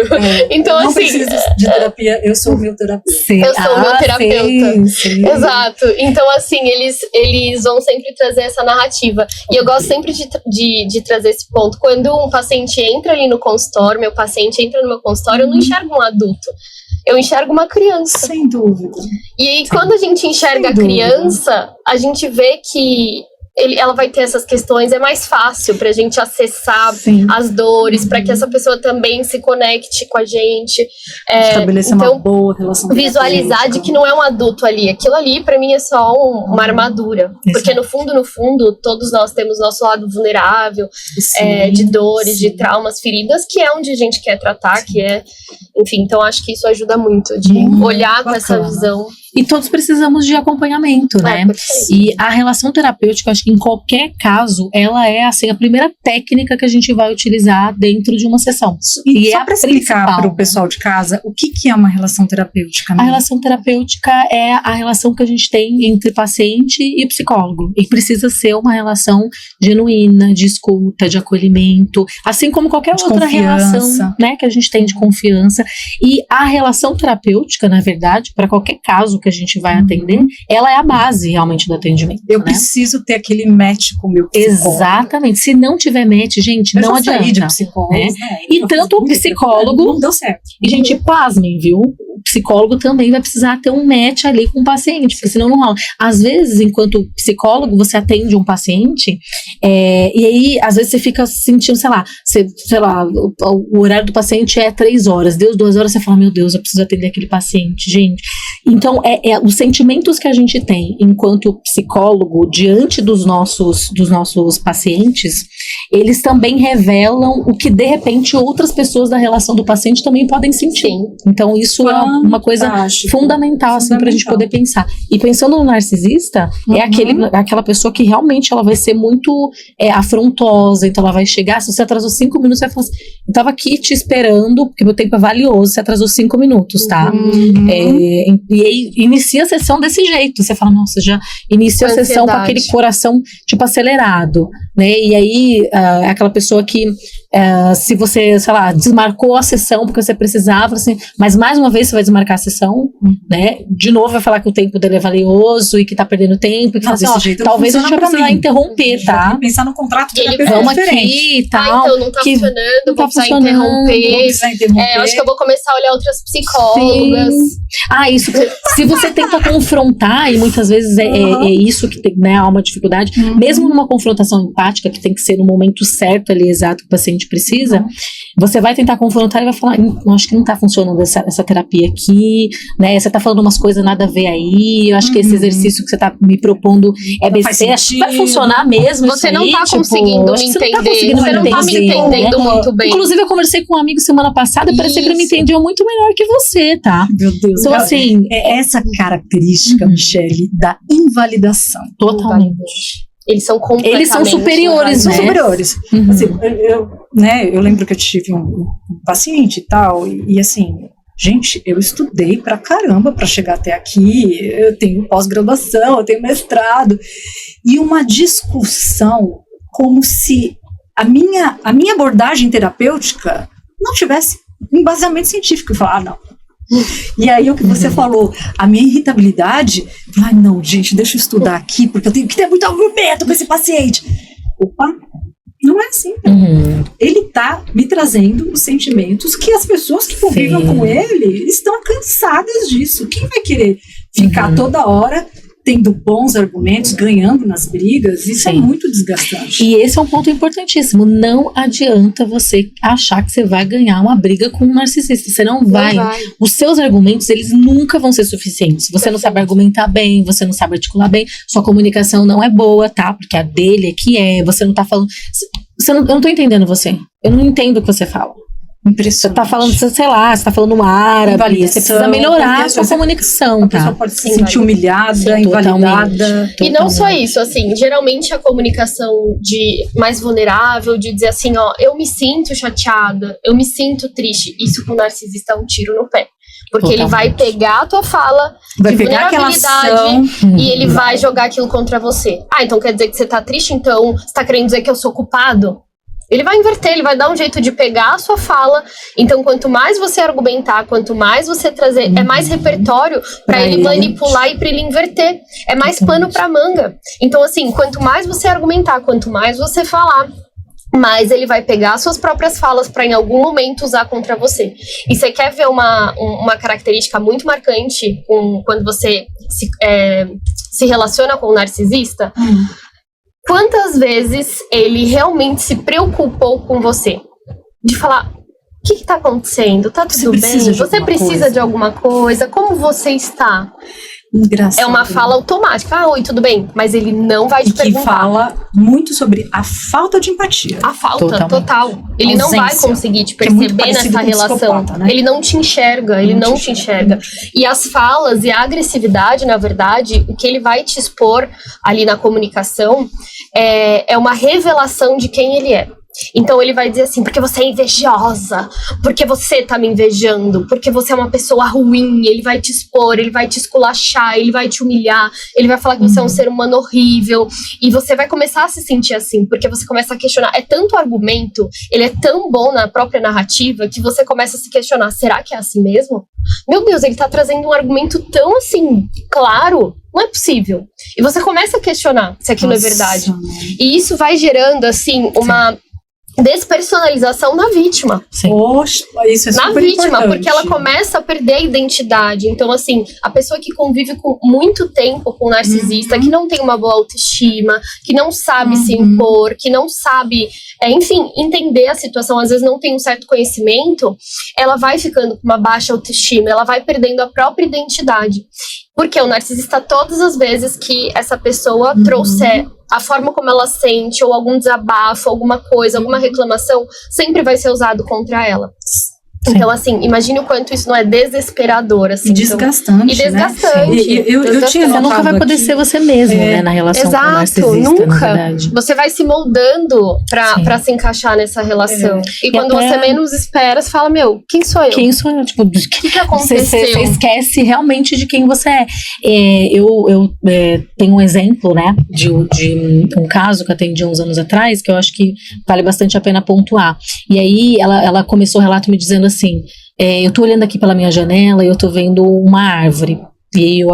Então, eu não assim, preciso de terapia, eu sou o meu terapeuta. Eu sou o meu terapeuta. Sim. Exato. Então, assim, eles vão sempre trazer essa narrativa. E eu gosto sempre de trazer esse ponto. Quando um paciente entra ali no consultório, meu paciente entra no meu consultório, eu não enxergo um adulto. Eu enxergo uma criança. Sem dúvida. E aí, quando a gente enxerga a criança, a gente vê que ela vai ter essas questões, é mais fácil pra gente acessar as dores, pra que essa pessoa também se conecte com a gente. Estabelecer uma boa relação. Visualizar de que não é um adulto ali. Aquilo ali, pra mim, é só uma armadura. Porque no fundo, todos nós temos nosso lado vulnerável, de dores, de traumas, feridas, que é onde a gente quer tratar, que é... Enfim, então acho que isso ajuda muito, de olhar com essa visão. E todos precisamos de acompanhamento, né? E a relação terapêutica, acho que em qualquer caso, ela é assim, a primeira técnica que a gente vai utilizar dentro de uma sessão. E só para explicar para o pessoal de casa, o que é uma relação terapêutica? A relação terapêutica é a relação que a gente tem entre paciente e psicólogo. E precisa ser uma relação genuína, de escuta, de acolhimento, assim como qualquer outra relação, né, que a gente tem de confiança. E a relação terapêutica, na verdade, para qualquer caso que a gente vai atender, ela é a base realmente do atendimento. Eu preciso ter aquele match com o meu psicólogo. Exatamente. Se não tiver match, gente, não adianta. De psicólogo, né? E tanto o psicólogo... Não deu certo. E, gente, pasmem, viu? psicólogo também vai precisar ter um match ali com o paciente, porque senão não rola. Às vezes, enquanto psicólogo, você atende um paciente, e aí, às vezes, você fica sentindo, sei lá, o horário do paciente é 3 horas, deu 2 horas, você fala, meu Deus, eu preciso atender aquele paciente, gente. Então, os sentimentos que a gente tem enquanto psicólogo diante dos nossos pacientes, eles também revelam o que, de repente, outras pessoas da relação do paciente também podem sentir. Então, isso é uma coisa fundamental, assim, pra gente poder pensar. E pensando no narcisista, é aquela pessoa que realmente ela vai ser muito afrontosa, então ela vai chegar, se você atrasou 5 minutos, você vai falar assim, eu tava aqui te esperando, porque meu tempo é valioso, você atrasou 5 minutos, tá? E aí, inicia a sessão desse jeito, você fala, nossa, já iniciou a sessão com aquele coração, tipo, acelerado, né? E aí, aquela pessoa que, se você, sei lá, desmarcou a sessão porque você precisava, assim, mas mais uma vez você vai desmarcar a sessão, né? De novo vai falar que o tempo dele é valioso e que tá perdendo tempo, e que fala assim, talvez a gente vai precisar interromper, tá? Pensar no contrato de vamos aqui e tal. Então não tá funcionando, vou precisar interromper. Acho que eu vou começar a olhar outras psicólogas. Isso. Se você tenta confrontar, e muitas vezes é isso que tem, né, há uma dificuldade, mesmo numa confrontação empática, que tem que ser no momento certo ali, exato, que o paciente precisa, você vai tentar confrontar e vai falar, eu acho que não tá funcionando essa terapia aqui, né, você tá falando umas coisas nada a ver aí, eu acho que esse exercício que você tá me propondo é besteira, acho que vai funcionar mesmo. Você não tá conseguindo me entender, você não tá me entendendo muito bem. Inclusive, eu conversei com um amigo semana passada e parecia que ele me entendeu muito melhor que você, tá? Meu Deus. Então, assim, é essa característica, Michele, da invalidação. Totalmente. Eles são completamente... Eles são superiores, né? São superiores. Assim, eu lembro que eu tive um paciente e tal, e assim, gente, eu estudei pra caramba pra chegar até aqui, eu tenho pós-graduação, eu tenho mestrado, e uma discussão como se a minha abordagem terapêutica não tivesse embasamento científico. Eu falo, não. E aí o que você falou, a minha irritabilidade, não, gente, deixa eu estudar aqui, porque eu tenho que ter muito argumento com esse paciente. Opa, não é assim. Ele tá me trazendo os sentimentos que as pessoas que convivem com ele estão cansadas disso. Quem vai querer ficar toda hora tendo bons argumentos, ganhando nas brigas? Isso é muito desgastante. E esse é um ponto importantíssimo. Não adianta você achar que você vai ganhar uma briga com um narcisista. Você não vai. Os seus argumentos, eles nunca vão ser suficientes. Você não sabe argumentar bem, você não sabe articular bem, sua comunicação não é boa, tá? Porque a dele é que você não tá falando... eu não tô entendendo você. Eu não entendo o que você fala. Você tá falando, sei lá, você tá falando um árabe, você precisa melhorar a sua comunicação, tá? A pessoa pode se sentir humilhada, invalidada. E não só isso, assim, geralmente a comunicação mais vulnerável, de dizer assim, eu me sinto chateada, eu me sinto triste, isso com o narcisista é um tiro no pé. Porque ele vai pegar a tua fala de vulnerabilidade e ele vai jogar aquilo contra você. Então quer dizer que você tá triste, então você tá querendo dizer que eu sou culpado? Ele vai inverter, ele vai dar um jeito de pegar a sua fala. Então, quanto mais você argumentar, quanto mais você trazer, é mais repertório para ele manipular e para ele inverter. É mais pano para manga. Então, assim, quanto mais você argumentar, quanto mais você falar, mais ele vai pegar suas próprias falas para em algum momento usar contra você. E você quer ver uma característica muito marcante quando você se relaciona com um narcisista? Quantas vezes ele realmente se preocupou com você? De falar, o que tá acontecendo? Tá tudo bem? Você precisa de alguma coisa? Como você está? Engraçado. É uma fala automática. Oi, tudo bem? Mas ele não vai te perguntar. Que fala muito sobre a falta de empatia. A falta, total. Ele não vai conseguir te perceber nessa relação. Né? Ele não te enxerga, ele não te enxerga. E as falas e a agressividade, na verdade, o que ele vai te expor ali na comunicação é uma revelação de quem ele é. Então ele vai dizer assim, porque você é invejosa, porque você tá me invejando, porque você é uma pessoa ruim, ele vai te expor, ele vai te esculachar, ele vai te humilhar, ele vai falar que você é um ser humano horrível, e você vai começar a se sentir assim, porque você começa a questionar, é tanto argumento, ele é tão bom na própria narrativa, que você começa a se questionar, será que é assim mesmo? Meu Deus, ele tá trazendo um argumento tão assim, claro, não é possível. E você começa a questionar se aquilo é verdade. E isso vai gerando assim, despersonalização na vítima. Poxa, isso é super na vítima, importante. porque ela começa a perder a identidade. Então, assim, a pessoa que convive com muito tempo com o narcisista, que não tem uma boa autoestima, que não sabe se impor, que não sabe, enfim, entender a situação, às vezes não tem um certo conhecimento, ela vai ficando com uma baixa autoestima, ela vai perdendo a própria identidade. Porque o narcisista, todas as vezes que essa pessoa trouxer a forma como ela sente, ou algum desabafo, alguma coisa, alguma reclamação, sempre vai ser usado contra ela. Sim. Então, assim, imagine o quanto isso não é desesperador, assim. Desgastante, então, e desgastante. Né? Eu tinha você nunca vai poder ser você mesmo, né, na relação com o narcisista, nunca. Na verdade. Você vai se moldando pra se encaixar nessa relação. E quando você menos espera, você fala, quem sou eu? Quem sou eu? Tipo, o que aconteceu? Você esquece realmente de quem você é. Eu tenho um exemplo, né, de um caso que eu atendi uns anos atrás, que eu acho que vale bastante a pena pontuar. E aí, ela começou o relato me dizendo assim, eu tô olhando aqui pela minha janela e eu tô vendo uma árvore. E eu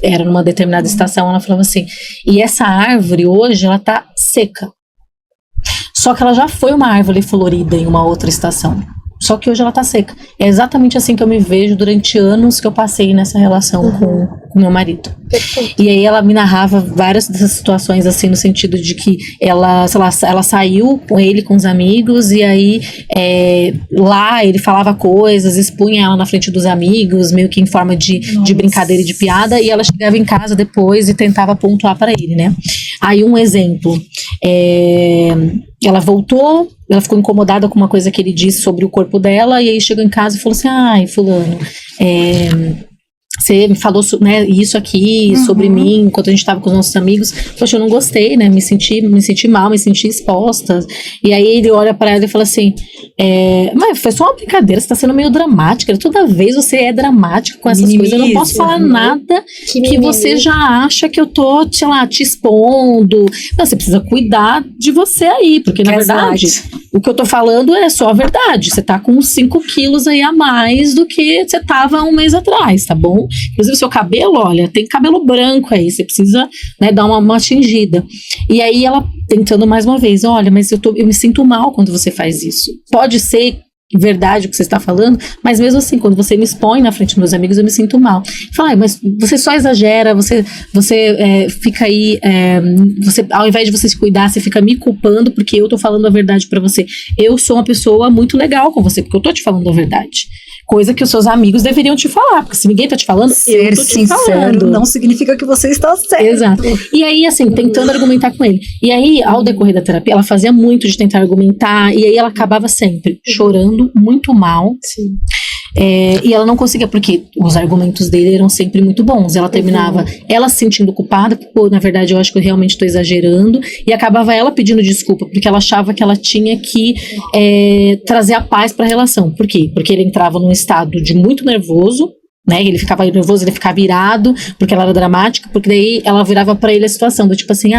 era numa determinada estação, ela falava assim, e essa árvore hoje, ela tá seca. Só que ela já foi uma árvore florida em uma outra estação. Só que hoje ela tá seca. É exatamente assim que eu me vejo durante anos que eu passei nessa relação com meu marido. Perfeito. E aí ela me narrava várias dessas situações, assim, no sentido de que ela, sei lá, ela saiu com ele, com os amigos, e aí lá ele falava coisas, expunha ela na frente dos amigos, meio que em forma de brincadeira e de piada, e ela chegava em casa depois e tentava pontuar para ele, né? Aí um exemplo, ela voltou, ela ficou incomodada com uma coisa que ele disse sobre o corpo dela, e aí chegou em casa e falou assim, ai, fulano, você me falou, né, isso aqui sobre mim, enquanto a gente tava com os nossos amigos. Poxa, eu não gostei, né, me senti mal, me senti exposta. E aí ele olha pra ela e fala assim, mas foi só uma brincadeira, você tá sendo meio dramática, toda vez você é dramática com essas coisas, eu não posso falar nada que você já acha que eu tô, sei lá, te expondo. Não, você precisa cuidar de você aí, porque na verdade, o que eu tô falando é só a verdade, você tá com uns 5 quilos aí a mais do que você tava um mês atrás, tá bom? Inclusive o seu cabelo, olha, tem cabelo branco aí, você precisa, né, dar uma tingida. E aí ela tentando mais uma vez, olha, mas eu me sinto mal quando você faz isso. Pode ser verdade o que você está falando, mas mesmo assim, quando você me expõe na frente dos meus amigos, eu me sinto mal. Fala, mas você só exagera, você fica aí, você, ao invés de você se cuidar, você fica me culpando porque eu tô falando a verdade pra você. Eu sou uma pessoa muito legal com você, porque eu tô te falando a verdade. Coisa que os seus amigos deveriam te falar, porque se ninguém tá te falando, eu tô te falando. Não significa que você está certo. Exato. E aí, assim, tentando argumentar com ele. E aí, ao decorrer da terapia, ela fazia muito de tentar argumentar, e aí ela acabava sempre chorando muito mal. Sim. E ela não conseguia, porque os argumentos dele eram sempre muito bons. Ela terminava ela se sentindo culpada, pô, na verdade eu acho que eu realmente estou exagerando, e acabava ela pedindo desculpa, porque ela achava que ela tinha que trazer a paz para a relação. Por quê? Porque ele entrava num estado de muito nervoso, né, ele ficava nervoso, ele ficava irado, porque ela era dramática, porque daí ela virava pra ele a situação do tipo assim,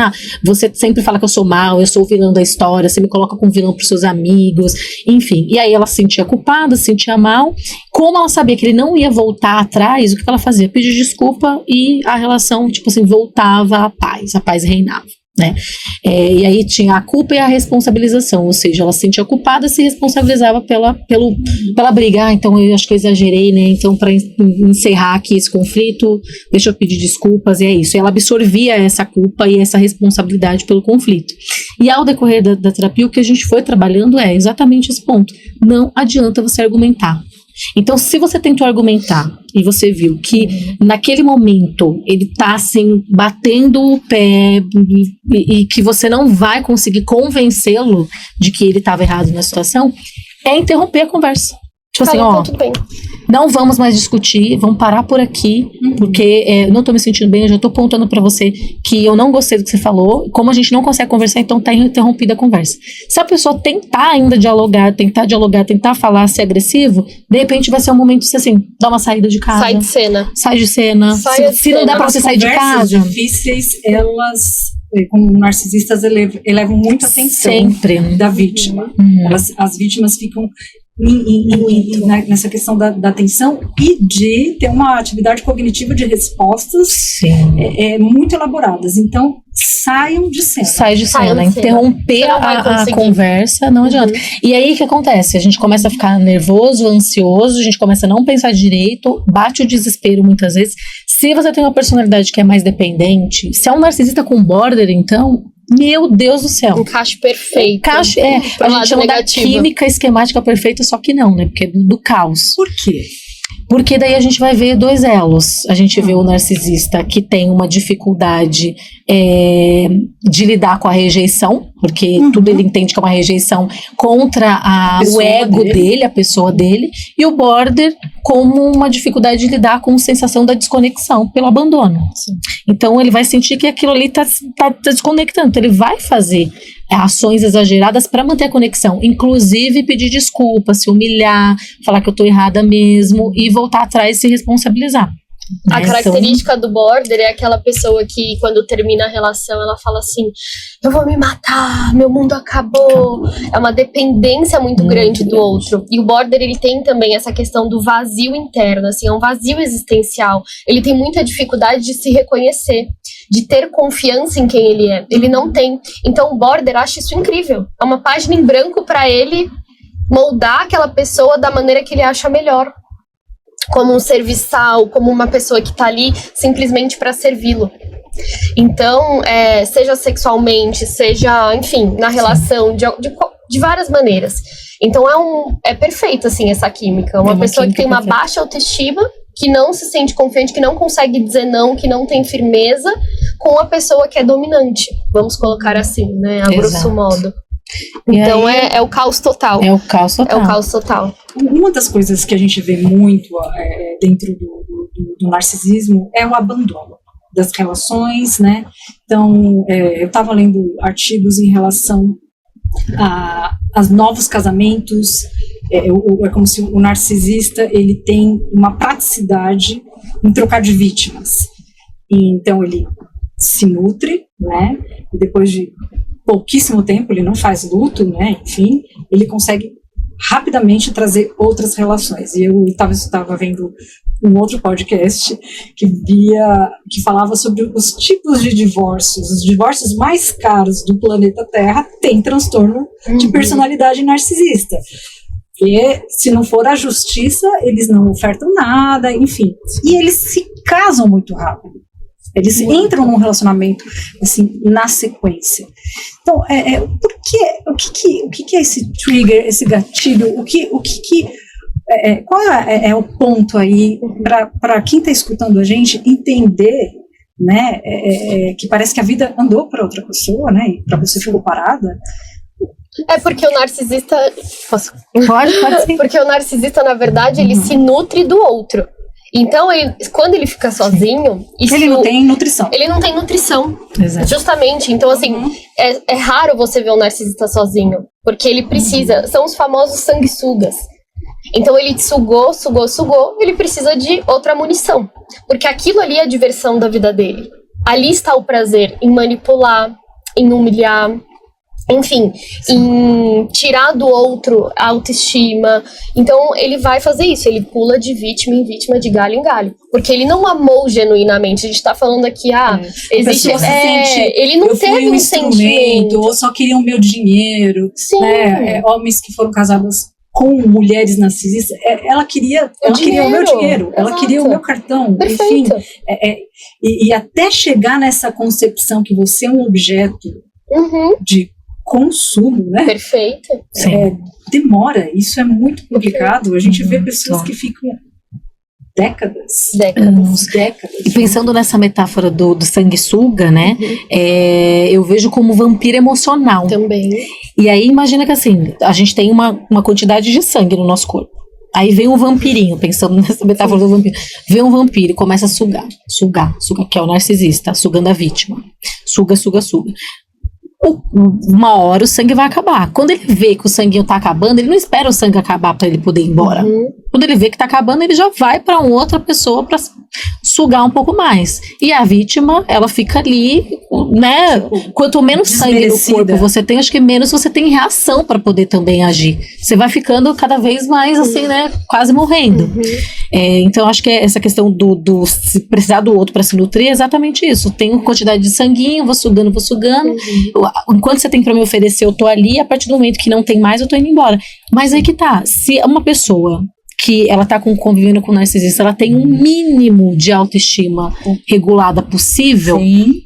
você sempre fala que eu sou mal, eu sou o vilão da história, você me coloca como vilão pros seus amigos, enfim, e aí ela se sentia culpada, se sentia mal. Como ela sabia que ele não ia voltar atrás, o que ela fazia? Pedir desculpa e a relação, tipo assim, voltava à paz reinava, né? E aí tinha a culpa e a responsabilização, ou seja, ela se sentia culpada, se responsabilizava pela briga. Então eu acho que eu exagerei, né? Então, para encerrar aqui esse conflito, deixa eu pedir desculpas, e é isso. E ela absorvia essa culpa e essa responsabilidade pelo conflito. E ao decorrer da terapia, o que a gente foi trabalhando é exatamente esse ponto. Não adianta você argumentar. Então, se você tentou argumentar e você viu que naquele momento ele tá assim, batendo o pé e que você não vai conseguir convencê-lo de que ele estava errado na situação, é interromper a conversa. Tipo assim, então, tudo bem. Não vamos mais discutir, vamos parar por aqui, porque não tô me sentindo bem, eu já tô apontando pra você que eu não gostei do que você falou, como a gente não consegue conversar, então tá interrompida a conversa. Se a pessoa tentar ainda tentar falar, ser agressivo, de repente vai ser um momento de você, assim, dar uma saída de casa. Sai de cena. Se não dá pra você sair de casa. As difíceis, elas, como narcisistas, elevam muito a atenção sempre da vítima. As vítimas ficam nessa questão da atenção e de ter uma atividade cognitiva de respostas muito elaboradas. Então, saiam de cena. Sai de cena. Interromper a conversa não adianta. E aí, o que acontece? A gente começa a ficar nervoso, ansioso, a gente começa a não pensar direito, bate o desespero muitas vezes. Se você tem uma personalidade que é mais dependente, se é um narcisista com border, então... Meu Deus do céu. Encaixe perfeito. A gente chama da química esquemática perfeita, só que não, né? Porque é do caos. Por quê? Porque daí a gente vai ver dois elos. A gente vê o narcisista que tem uma dificuldade de lidar com a rejeição, porque tudo ele entende que é uma rejeição contra o ego dele, a pessoa dele, e o border como uma dificuldade de lidar com a sensação da desconexão pelo abandono. Sim. Então ele vai sentir que aquilo ali tá desconectando. Então ele vai fazer ações exageradas para manter a conexão, inclusive pedir desculpas, se humilhar, falar que eu tô errada mesmo e voltar atrás e se responsabilizar. A característica do border é aquela pessoa que, quando termina a relação, ela fala assim: eu vou me matar, meu mundo acabou. É uma dependência muito grande do outro. E o border, ele tem também essa questão do vazio interno, assim, é um vazio existencial. Ele tem muita dificuldade de se reconhecer, de ter confiança em quem ele é. Ele não tem. Então o border acha isso incrível. É uma página em branco para ele moldar aquela pessoa da maneira que ele acha melhor. Como um serviçal, como uma pessoa que tá ali simplesmente para servi-lo. Então, seja sexualmente, seja, enfim, na relação, de várias maneiras. Então é perfeito, assim, essa química. Uma pessoa que tem uma baixa autoestima, que não se sente confiante, que não consegue dizer não, que não tem firmeza, com a pessoa que é dominante. Vamos colocar assim, né, a grosso modo. Então é o caos total. É o caos total. É o caos total. Uma das coisas que a gente vê muito dentro do narcisismo é o abandono das relações, né? Então, eu estava lendo artigos em relação a novos casamentos. É como se o narcisista ele tem uma praticidade em trocar de vítimas. E, então ele se nutre, né? E depois de pouquíssimo tempo, ele não faz luto, né? Enfim, ele consegue rapidamente trazer outras relações. E eu estava vendo um outro podcast que falava sobre os tipos de divórcios. Os divórcios mais caros do planeta Terra têm transtorno de personalidade narcisista. Porque se não for a justiça, eles não ofertam nada, enfim. E eles se casam muito rápido. Eles entram num relacionamento, assim, na sequência. Então, o que é esse trigger, esse gatilho? Qual é o ponto aí para quem está escutando a gente entender, né, que parece que a vida andou para outra pessoa, né, e para você ficou parada? É porque o narcisista... Pode sim. Porque o narcisista, na verdade, ele se nutre do outro. Então, quando ele fica sozinho... Ele não tem nutrição. Ele não tem nutrição. Exato. Justamente. Então, assim, é raro você ver um narcisista sozinho. Porque ele precisa... São os famosos sanguessugas. Então, ele sugou, ele precisa de outra munição. Porque aquilo ali é a diversão da vida dele. Ali está o prazer em manipular, em humilhar... Enfim, em tirar do outro a autoestima. Então ele vai fazer isso, ele pula de vítima em vítima, de galho em galho, porque ele não amou genuinamente. A gente tá falando aqui, existe, ele não teve um sentimento, ou só queriam meu dinheiro. Sim. Né? Homens que foram casados com mulheres narcisistas, ela queria o meu dinheiro, ela queria o meu cartão. Perfeito. Enfim, e até chegar nessa concepção que você é um objeto de consumo, né? Perfeito. Demora, isso é muito complicado. A gente vê pessoas que ficam décadas. E pensando nessa metáfora do sanguessuga, né? Eu vejo como vampiro emocional. Também. E aí imagina que assim, a gente tem uma quantidade de sangue no nosso corpo. Aí vem um vampirinho, pensando nessa metáfora do vampiro. Vem um vampiro e começa a sugar, que é o narcisista, sugando a vítima. Suga. Uma hora o sangue vai acabar. Quando ele vê que o sanguinho tá acabando, ele não espera o sangue acabar para ele poder ir embora. Quando ele vê que tá acabando, ele já vai pra outra pessoa pra sugar um pouco mais. E a vítima, ela fica ali, né? Quanto menos sangue no corpo você tem, acho que menos você tem reação pra poder também agir. Você vai ficando cada vez mais assim, né? Quase morrendo. Então, acho que essa questão do se precisar do outro pra se nutrir é exatamente isso. Tem quantidade de sanguinho, vou sugando. Enquanto você tem pra me oferecer, eu tô ali. A partir do momento que não tem mais, eu tô indo embora. Mas aí que tá. Se uma pessoa que ela tá convivendo com narcisista, ela tem um mínimo de autoestima regulada possível,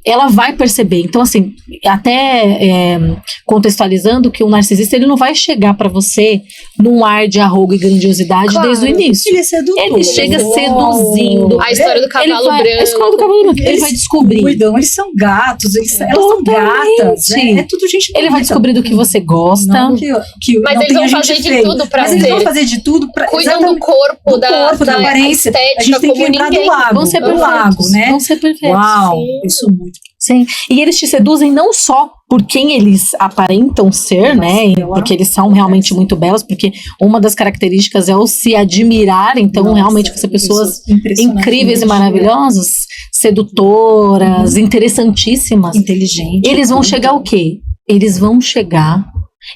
ela vai perceber. Então, assim, até contextualizando que o narcisista, ele não vai chegar pra você num ar de arrogo e grandiosidade desde o início. Ele é sedutor. Ele chega seduzindo. A história do cavalo branco. A história do cavalo branco. Ele vai descobrir. Eles são gatos, elas são gatas. É tudo gente bonita. Ele vai descobrir do que você gosta. Não, mas eles vão fazer de tudo pra Mas eles vão fazer de tudo pra... Cuidam do corpo, da aparência. estética, a gente tem que lembrar do lago. Vão ser perfeitos, né? Vão ser perfeitos. Uau, isso muito. Sim. E eles te seduzem não só por quem eles aparentam ser, né? Porque eles são realmente muito belos, porque uma das características é o se admirar. Então, realmente, você pessoas incríveis e maravilhosas, sedutoras, interessantíssimas. Inteligentes. Eles vão chegar o quê? Eles vão chegar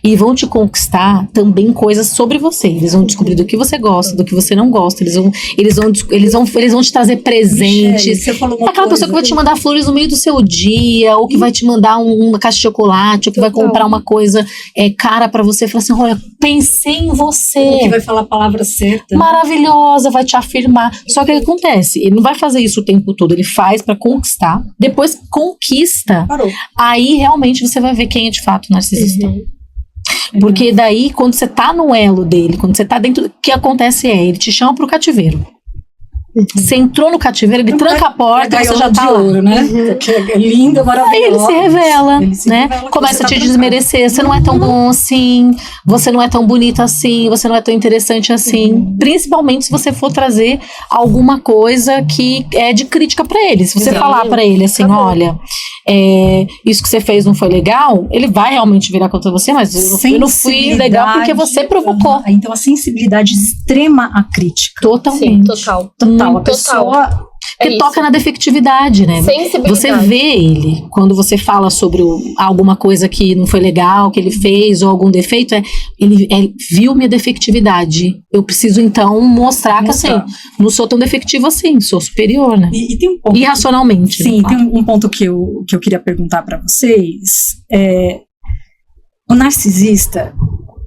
e vão te conquistar também coisas sobre você. Eles vão descobrir do que você gosta, do que você não gosta. Eles vão te trazer presentes. Michele, você falou aquela pessoa que vai te mandar flores no meio do seu dia, ou que vai te mandar uma caixa de chocolate, ou que vai comprar uma coisa cara pra você. Falar assim, olha, pensei em você. Ou que vai falar a palavra certa. Maravilhosa, vai te afirmar. Só que o que acontece? Ele não vai fazer isso o tempo todo. Ele faz pra conquistar. Depois conquista. Parou. Aí realmente você vai ver quem é de fato narcisista. Porque daí, quando você tá no elo dele, quando você tá dentro, o que acontece ele te chama pro cativeiro. Você entrou no cativeiro, ele tranca a porta, você já tá lá. Ouro, né? É linda, maravilhosa. Aí ele se revela, né? Começa a te desmerecer. Você não é tão bom assim, você não é tão bonita assim, você não é tão interessante assim. Principalmente se você for trazer alguma coisa que é de crítica pra ele. Se você falar pra ele assim, olha, isso que você fez não foi legal, ele vai realmente virar contra você, mas eu não fui legal porque você provocou. Então a sensibilidade extrema à crítica. Totalmente. Sim, total. A pessoa que toca na defectividade, né? Você vê ele, quando você fala sobre alguma coisa que não foi legal, que ele fez, ou algum defeito, ele viu minha defectividade. Eu preciso, então, mostrar que, assim, não sou tão defectivo assim, sou superior, né? E tem um ponto... Irracionalmente. Sim, tem um ponto que eu queria perguntar para vocês. O narcisista,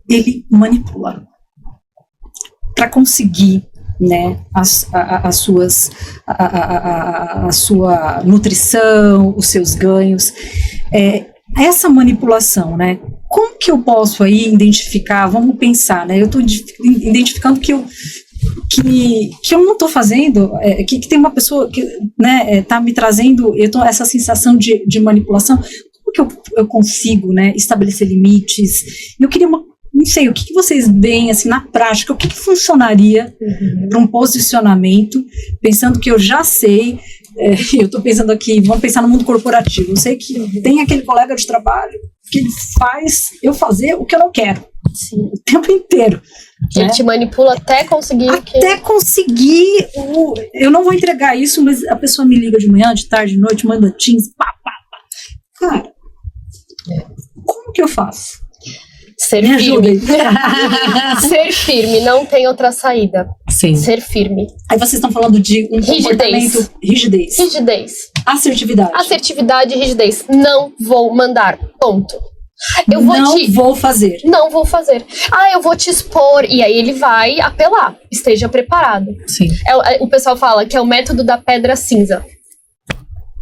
ele manipula para conseguir, né, a sua nutrição, os seus ganhos, essa manipulação, né, como que eu posso aí identificar, vamos pensar, né, eu estou identificando que eu não estou fazendo, que tem uma pessoa que, né, tá me trazendo, essa sensação de manipulação, como que eu consigo, né, estabelecer limites? Eu queria não sei, o que vocês veem assim na prática, o que funcionaria para um posicionamento, pensando que eu já sei, eu estou pensando aqui, vamos pensar no mundo corporativo, eu sei que tem aquele colega de trabalho que ele faz eu fazer o que eu não quero. Sim. O tempo inteiro. Ele te manipula até conseguir conseguir, eu não vou entregar isso, mas a pessoa me liga de manhã, de tarde, de noite, manda Teams, pá. Cara, como que eu faço? Ser firme. Ser firme, não tem outra saída. Sim. Ser firme. Aí vocês estão falando de um comportamento... Rigidez. Assertividade e rigidez. Não vou mandar. Ponto. Vou fazer. Não vou fazer. Eu vou te expor. E aí ele vai apelar. Esteja preparado. Sim. O pessoal fala que é o método da pedra cinza.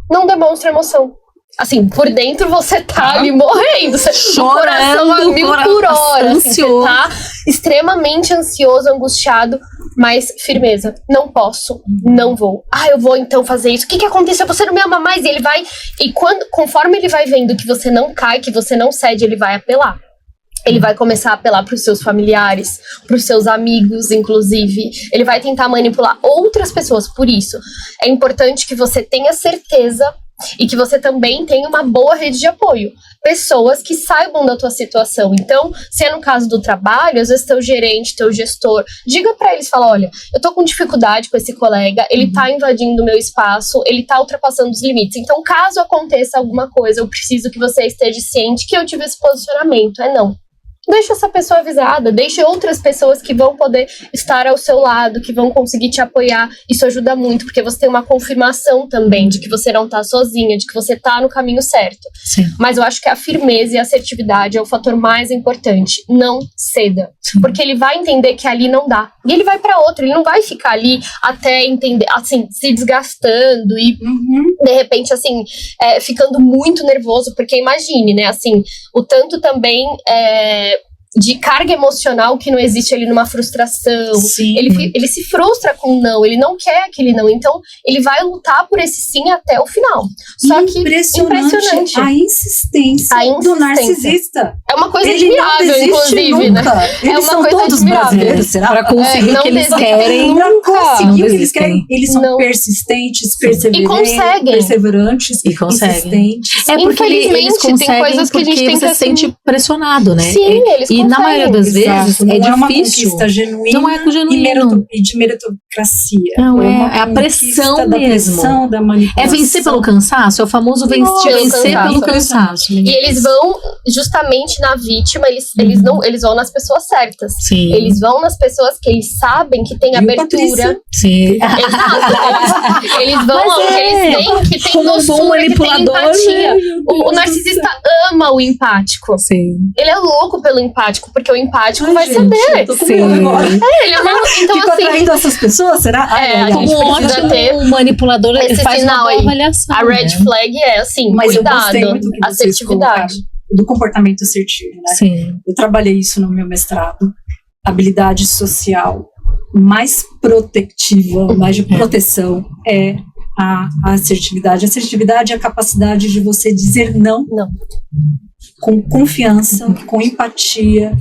Não demonstra emoção. Assim, por dentro você tá ali morrendo, chorando, a 1000 por hora, assim, você tá extremamente ansioso, angustiado, mas firmeza, não posso, não vou. Eu vou então fazer isso, o que aconteceu? Você não me ama mais? E ele vai, conforme ele vai vendo que você não cai, que você não cede, ele vai apelar. Ele vai começar a apelar para os seus familiares, para os seus amigos, inclusive. Ele vai tentar manipular outras pessoas. Por isso, é importante que você tenha certeza E que você também tenha uma boa rede de apoio. Pessoas que saibam da tua situação. Então, se é no caso do trabalho, às vezes teu gerente, teu gestor, diga pra eles, fala, olha, eu tô com dificuldade com esse colega, ele tá invadindo o meu espaço, ele tá ultrapassando os limites. Então, caso aconteça alguma coisa, eu preciso que você esteja ciente que eu tive esse posicionamento. Não. Deixa essa pessoa avisada, deixe outras pessoas que vão poder estar ao seu lado, que vão conseguir te apoiar. Isso ajuda muito, porque você tem uma confirmação também de que você não tá sozinha, de que você tá no caminho certo. Sim. Mas eu acho que a firmeza e a assertividade é o fator mais importante. Não ceda. Sim. Porque ele vai entender que ali não dá. E ele vai pra outro, ele não vai ficar ali até entender, assim, se desgastando e, de repente, assim, ficando muito nervoso. Porque imagine, né, assim, o tanto também de carga emocional que não existe ali numa frustração. Sim. Ele se frustra com o não, ele não quer aquele não. Então, ele vai lutar por esse sim até o final. Só que impressionante. A insistência do narcisista. É uma coisa admirável, inclusive, nunca. né? Eles é uma são coisa todos admirável. brasileiros, será? Pra conseguir o que eles querem. Pra conseguir o que eles desistem. querem. Eles são persistentes, perseverantes, E conseguem. insistentes. É porque Infelizmente, eles conseguem, tem coisas que a gente tem você que se sente pressionado, né? Sim, eles E na maioria das vezes Exato. é Não é uma difícil. conquista genuína, Não é genuíno. e de meritocracia. Não, uma é a pressão conquista da mesmo. pressão, da manipulação. É vencer pelo cansaço? É o famoso vencer pelo cansaço. E eles vão justamente na vítima, eles vão nas pessoas certas. Sim. Eles vão nas pessoas que eles sabem que tem abertura. Sim. Exato. Eles vão onde eles veem que tem Como um bom doçura, que tem manipulador, empatia. né? O narcisista ama o empático. Sim. Ele é louco pelo empático, porque o empático vai gente, ceder. eu tô com Sim. medo agora. Ele ama. Então, Fico assim, atraindo essas pessoas, será? a gente Como precisa ótimo ter manipulador, ele esse faz uma sinal boa aí. avaliação. A red né? flag é assim, Mas eu cuidado, gostei muito do que vocês assertividade. colocaram, do comportamento assertivo, né? Sim. Eu trabalhei isso no meu mestrado. Habilidade social mais protetiva, mais de proteção é a assertividade. A assertividade é a capacidade de você dizer não. Com confiança, com empatia,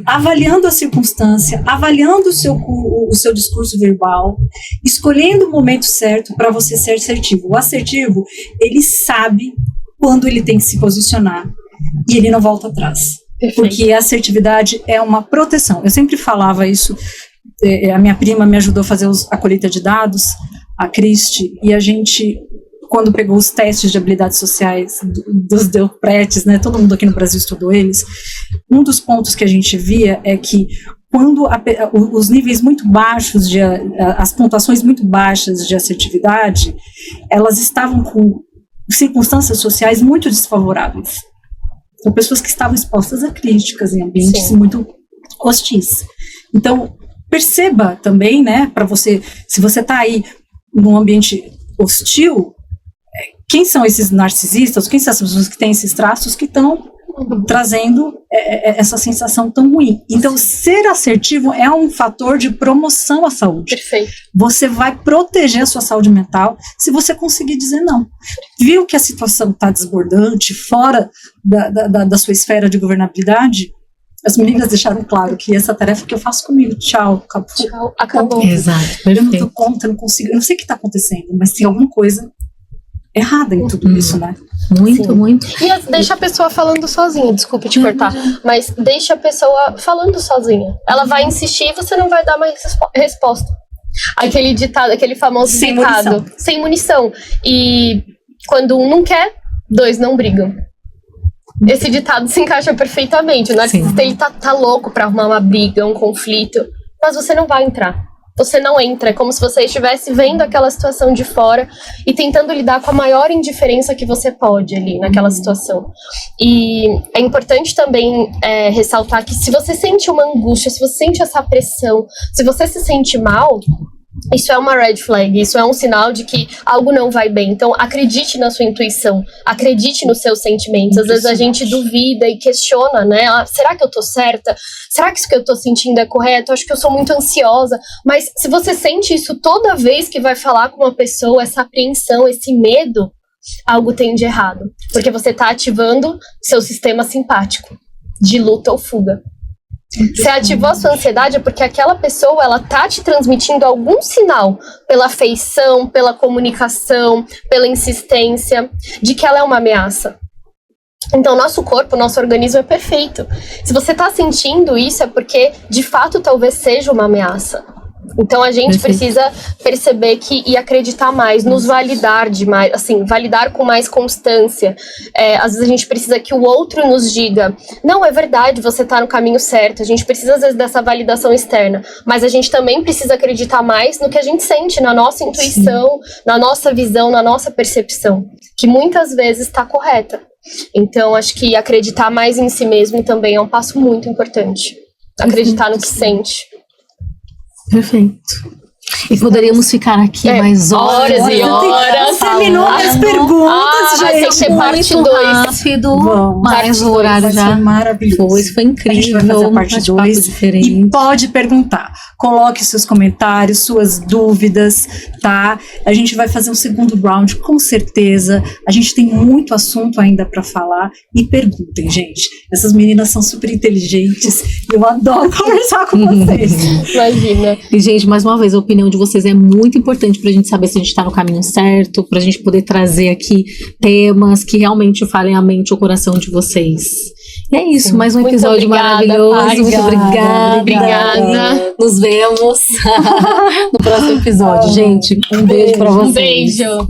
avaliando a circunstância, avaliando o seu discurso verbal, escolhendo o momento certo para você ser assertivo. O assertivo, ele sabe quando ele tem que se posicionar e ele não volta atrás. Perfeito. Porque a assertividade é uma proteção. Eu sempre falava isso, a minha prima me ajudou a fazer a colheita de dados, a Cristi, e a gente, quando pegou os testes de habilidades sociais dos Delpretes, né, todo mundo aqui no Brasil estudou eles, um dos pontos que a gente via é que quando os níveis muito baixos, as pontuações muito baixas de assertividade, elas estavam com circunstâncias sociais muito desfavoráveis. São pessoas que estavam expostas a críticas em ambientes Sim. muito hostis. Então, perceba também, né, para você, se você está aí num ambiente hostil, quem são esses narcisistas, quem são as pessoas que têm esses traços que estão trazendo essa sensação tão ruim. Então, ser assertivo é um fator de promoção à saúde. Perfeito. Você vai proteger a sua saúde mental se você conseguir dizer não. Viu que a situação está desbordante, fora da sua esfera de governabilidade? As meninas deixaram claro que essa tarefa que eu faço comigo, tchau, acabou. Tchau, acabou. Exato, Eu não perfeito. dou conta, eu não consigo, eu não sei o que está acontecendo, mas tem alguma coisa errada em tudo isso, né? Muito, Sim. muito. E deixa a pessoa falando sozinha, desculpa te cortar, mas deixa a pessoa falando sozinha. Ela vai insistir e você não vai dar mais resposta. Aquele ditado, aquele famoso Sem ditado, munição. sem munição. E quando um não quer, dois não brigam. Esse ditado se encaixa perfeitamente. O narcisista, ele tá louco pra arrumar uma briga, um conflito, mas você não vai entrar. Você não entra, é como se você estivesse vendo aquela situação de fora e tentando lidar com a maior indiferença que você pode ali naquela situação. E é importante também ressaltar que se você sente uma angústia, se você sente essa pressão, se você se sente mal, isso é uma red flag, isso é um sinal de que algo não vai bem. Então, acredite na sua intuição, acredite nos seus sentimentos. Às vezes a gente duvida e questiona, né? Será que eu tô certa? Será que isso que eu tô sentindo é correto? Acho que eu sou muito ansiosa. Mas se você sente isso toda vez que vai falar com uma pessoa, essa apreensão, esse medo, algo tem de errado. Porque você tá ativando seu sistema simpático, de luta ou fuga. Você ativou a sua ansiedade é porque aquela pessoa, ela tá te transmitindo algum sinal pela afeição, pela comunicação, pela insistência, de que ela é uma ameaça. Então, nosso corpo, nosso organismo é perfeito. Se você tá sentindo isso, é porque, de fato, talvez seja uma ameaça. Então, a gente precisa perceber e acreditar mais, nos validar demais, assim, validar com mais constância. Às vezes a gente precisa que o outro nos diga, não, é verdade, você tá no caminho certo. A gente precisa, às vezes, dessa validação externa. Mas a gente também precisa acreditar mais no que a gente sente, na nossa intuição, na nossa visão, na nossa percepção, que muitas vezes está correta. Então, acho que acreditar mais em si mesmo também é um passo muito importante. Acreditar no que sente. Perfeito. E poderíamos ficar aqui mais horas e horas. Terminou as perguntas, vai ter que ser parte 2. Rápido, mas o horário já maravilhoso. Foi incrível. A gente vai fazer a parte 2 e pode perguntar. Coloque seus comentários, suas dúvidas, tá? A gente vai fazer um segundo round, com certeza. A gente tem muito assunto ainda para falar. E perguntem, gente. Essas meninas são super inteligentes e eu adoro conversar com vocês. Imagina. E, gente, mais uma vez, a opinião de vocês é muito importante pra gente saber se a gente tá no caminho certo, pra gente poder trazer aqui temas que realmente falem a mente e o coração de vocês. E é isso, mais um episódio maravilhoso. Muito obrigada. Nos vemos no próximo episódio, gente. Um beijo pra vocês. Um beijo.